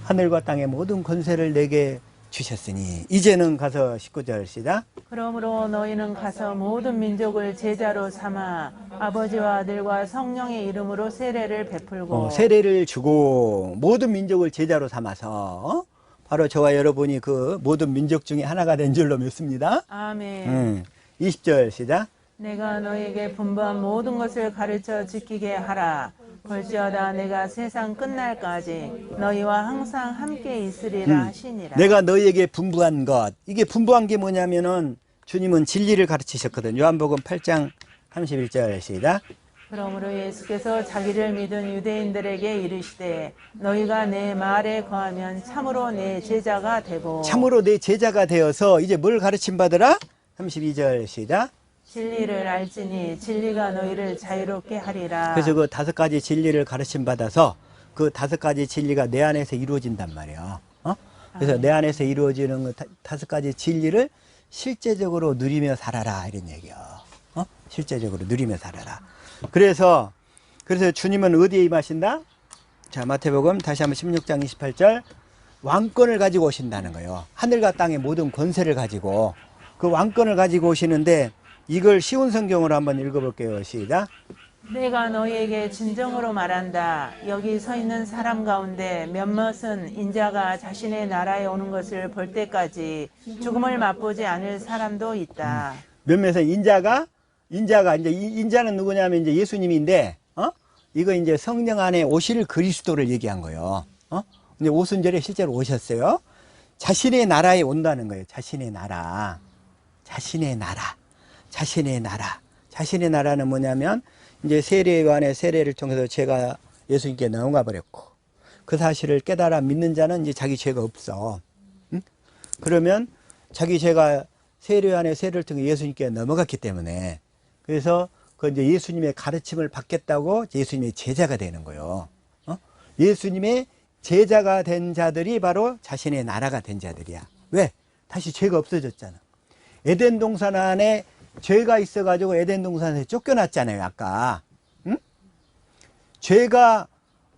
하늘과 땅의 모든 권세를 내게 주셨으니 이제는 가서 19절 시작. 그러므로 너희는 가서 모든 민족을 제자로 삼아 아버지와 아들과 성령의 이름으로 세례를 베풀고. 세례를 주고 모든 민족을 제자로 삼아서 바로 저와 여러분이 그 모든 민족 중에 하나가 된 줄로 믿습니다. 아멘. 20절 시작. 내가 너에게 분부한 모든 것을 가르쳐 지키게 하라. 볼지어다 내가 세상 끝날까지 너희와 항상 함께 있으리라 하시니라. 내가 너희에게 분부한 것. 이게 분부한 게 뭐냐면은 주님은 진리를 가르치셨거든. 요한복음 8장 31절 시작. 그러므로 예수께서 자기를 믿은 유대인들에게 이르시되 너희가 내 말에 거하면 참으로 내 제자가 되고. 참으로 내 제자가 되어서 이제 뭘 가르침 받으라? 32절 시작. 진리를 알지니 진리가 너희를 자유롭게 하리라. 그래서 그 5가지 진리를 가르침 받아서 그 5가지 진리가 내 안에서 이루어진단 말이야. 그래서 내 안에서 이루어지는 그 5가지 진리를 실제적으로 누리며 살아라 이런 얘기야. 실제적으로 누리며 살아라. 그래서 주님은 어디에 임하신다? 자, 마태복음 다시 한번 16장 28절. 왕권을 가지고 오신다는 거예요. 하늘과 땅의 모든 권세를 가지고 그 왕권을 가지고 오시는데 이걸 쉬운 성경으로 한번 읽어볼게요. 시작. 내가 너희에게 진정으로 말한다. 여기 서 있는 사람 가운데 몇몇은 인자가 자신의 나라에 오는 것을 볼 때까지 죽음을 맛보지 않을 사람도 있다. 몇몇은 인자는 누구냐면 이제 예수님인데, 이거 이제 성령 안에 오실 그리스도를 얘기한 거예요. 근데 오순절에 실제로 오셨어요. 자신의 나라에 온다는 거예요. 자신의 나라. 자신의 나라는 뭐냐면 이제 세례요한의 세례를 통해서 죄가 예수님께 넘어가 버렸고 그 사실을 깨달아 믿는 자는 이제 자기 죄가 없어. 그러면 자기 죄가 세례요한의 세례를 통해 예수님께 넘어갔기 때문에 그래서 그 이제 예수님의 가르침을 받겠다고 예수님의 제자가 되는 거예요. 예수님의 제자가 된 자들이 바로 자신의 나라가 된 자들이야. 왜? 다시 죄가 없어졌잖아. 에덴 동산 안에 죄가 있어가지고 에덴 동산에서 쫓겨났잖아요, 아까. 응? 죄가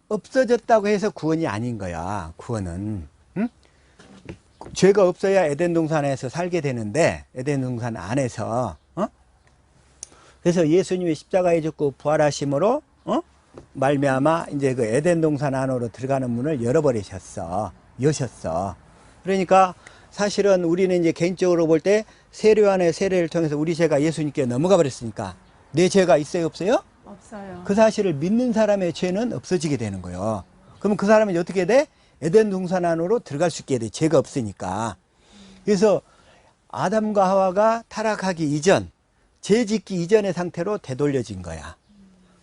없어졌다고 해서 구원이 아닌 거야, 구원은. 응? 죄가 없어야 에덴 동산에서 살게 되는데, 에덴 동산 안에서. 그래서 예수님이 십자가에 죽고 부활하심으로, 말미암아 이제 그 에덴 동산 안으로 들어가는 문을 열어버리셨어. 여셨어. 그러니까 사실은 우리는 이제 개인적으로 볼 때 세례요한의 세례를 통해서 우리 죄가 예수님께 넘어가 버렸으니까 내 죄가 있어요, 없어요? 없어요. 그 사실을 믿는 사람의 죄는 없어지게 되는 거예요. 그러면 그 사람이 어떻게 돼? 에덴 동산 안으로 들어갈 수 있게 돼. 죄가 없으니까. 그래서 아담과 하와가 타락하기 이전, 죄 짓기 이전의 상태로 되돌려진 거야.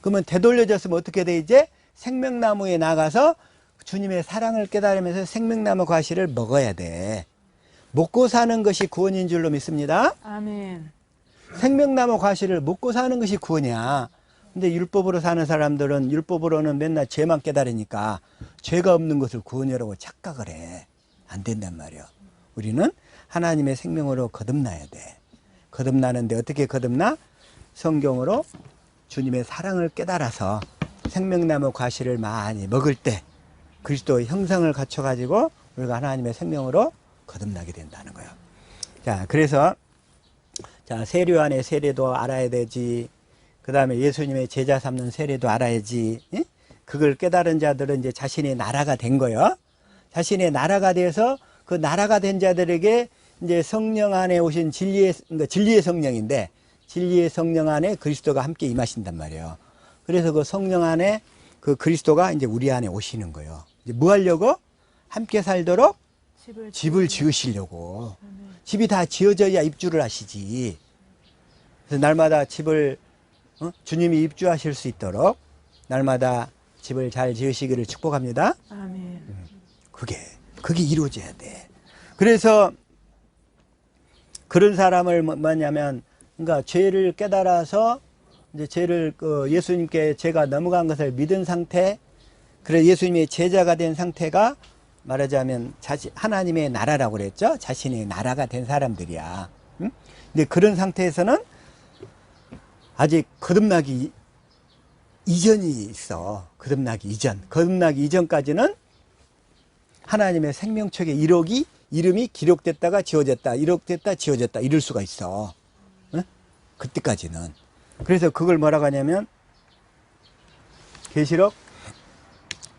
그러면 되돌려졌으면 어떻게 돼? 이제 생명나무에 나가서 주님의 사랑을 깨달으면서 생명나무 과실을 먹어야 돼. 먹고 사는 것이 구원인 줄로 믿습니다. 아멘. 생명나무 과실을 먹고 사는 것이 구원이야. 근데 율법으로 사는 사람들은 율법으로는 맨날 죄만 깨달으니까 죄가 없는 것을 구원이라고 착각을 해. 안 된단 말이야. 우리는 하나님의 생명으로 거듭나야 돼. 거듭나는데 어떻게 거듭나? 성경으로 주님의 사랑을 깨달아서 생명나무 과실을 많이 먹을 때 그리스도의 형상을 갖춰가지고 우리가 하나님의 생명으로 거듭나게 된다는 거예요. 자, 그래서 자, 세례요한의 세례도 알아야 되지. 그 다음에 예수님의 제자 삼는 세례도 알아야지. 예? 그걸 깨달은 자들은 이제 자신의 나라가 된 거예요. 자신의 나라가 돼서 그 나라가 된 자들에게 이제 성령 안에 오신 진리의 성령인데 진리의 성령 안에 그리스도가 함께 임하신단 말이에요. 그래서 그 성령 안에 그 그리스도가 이제 우리 안에 오시는 거예요. 이제 뭐 하려고? 함께 살도록 집을 지으시려고. 집이 다 지어져야 입주를 하시지. 그래서 날마다 집을 주님이 입주하실 수 있도록 날마다 집을 잘 지으시기를 축복합니다. 아멘. 그게 이루어져야 돼. 그래서 그런 사람을 뭐냐면, 그러니까 죄를 깨달아서 이제 죄를 예수님께 죄가 넘어간 것을 믿은 상태, 그래 예수님의 제자가 된 상태가 말하자면 하나님의 나라라고 그랬죠. 자신의 나라가 된 사람들이야. 응? 근데 그런 상태에서는 아직 거듭나기 이전이 있어. 거듭나기 이전까지는 하나님의 생명책의 이름이 기록됐다가 지워졌다, 이럴 수가 있어. 응? 그때까지는. 그래서 그걸 뭐라고 하냐면, 계시록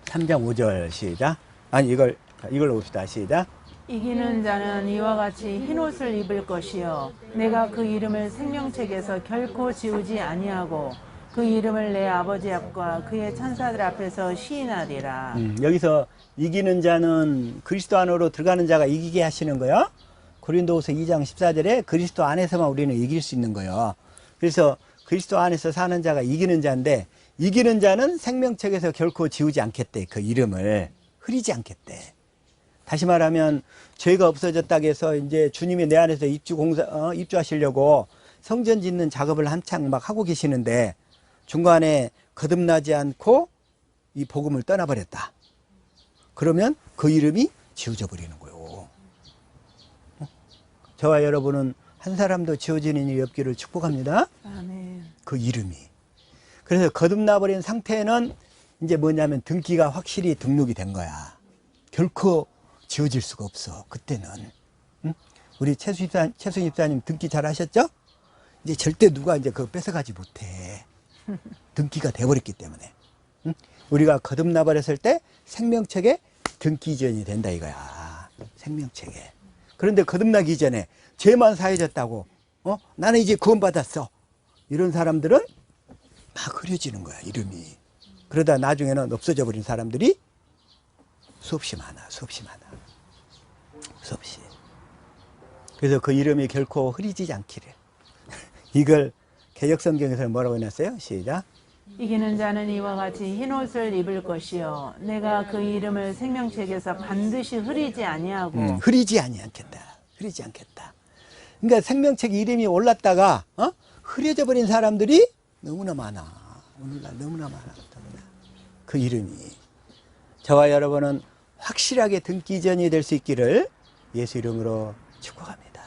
3장 5절 시작. 아니, 이걸로 봅시다. 시작. 이기는 자는 이와 같이 흰옷을 입을 것이요 내가 그 이름을 생명책에서 결코 지우지 아니하고 그 이름을 내 아버지 앞과 그의 천사들 앞에서 시인하리라. 여기서 이기는 자는 그리스도 안으로 들어가는 자가 이기게 하시는 거예요. 고린도후서 2장 14절에 그리스도 안에서만 우리는 이길 수 있는 거예요. 그래서 그리스도 안에서 사는 자가 이기는 자인데, 이기는 자는 생명책에서 결코 지우지 않겠대. 그 이름을 흐리지 않겠대. 다시 말하면 죄가 없어졌다고 해서 이제 주님이 내 안에서 입주하시려고 성전 짓는 작업을 한창 막 하고 계시는데 중간에 거듭나지 않고 이 복음을 떠나버렸다. 그러면 그 이름이 지워져 버리는 거예요. 저와 여러분은 한 사람도 지워지는 일이 없기를 축복합니다. 아멘. 그 이름이. 그래서 거듭나버린 상태는 이제 뭐냐면 등기가 확실히 등록이 된 거야. 결코 지워질 수가 없어. 그때는. 응? 우리 최수 집사님 등기 잘 하셨죠? 이제 절대 누가 이제 그거 뺏어가지 못해. 등기가 돼버렸기 때문에. 응? 우리가 거듭나버렸을 때 생명책에 등기 이전이 된다 이거야. 생명책에. 그런데 거듭나기 전에 죄만 사해졌다고, 나는 이제 구원받았어. 이런 사람들은 막 흐려지는 거야, 이름이. 그러다 나중에는 없어져 버린 사람들이 수없이 많아. 그래서 그 이름이 결코 흐리지 않기를. 이걸 개역성경에서는 뭐라고 해놨어요? 시작. 이기는 자는 이와 같이 흰옷을 입을 것이요 내가 그 이름을 생명책에서 반드시 흐리지 아니하고 흐리지 않겠다. 그러니까 생명책 이름이 올랐다가 흐려져 버린 사람들이 너무나 많아. 오늘날 너무나 많아. 그 이름이. 저와 여러분은 확실하게 등기 이전이 될 수 있기를 예수 이름으로 축복합니다.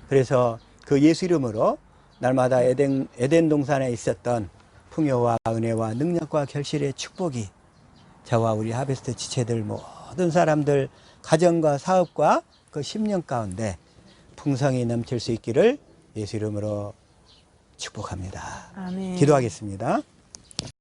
그래서 그 예수 이름으로 날마다 에덴 동산에 있었던 풍요와 은혜와 능력과 결실의 축복이 저와 우리 하베스트 지체들 모든 사람들 가정과 사업과 그 10년 가운데 풍성이 넘칠 수 있기를 예수 이름으로 축복합니다. 아멘. 기도하겠습니다.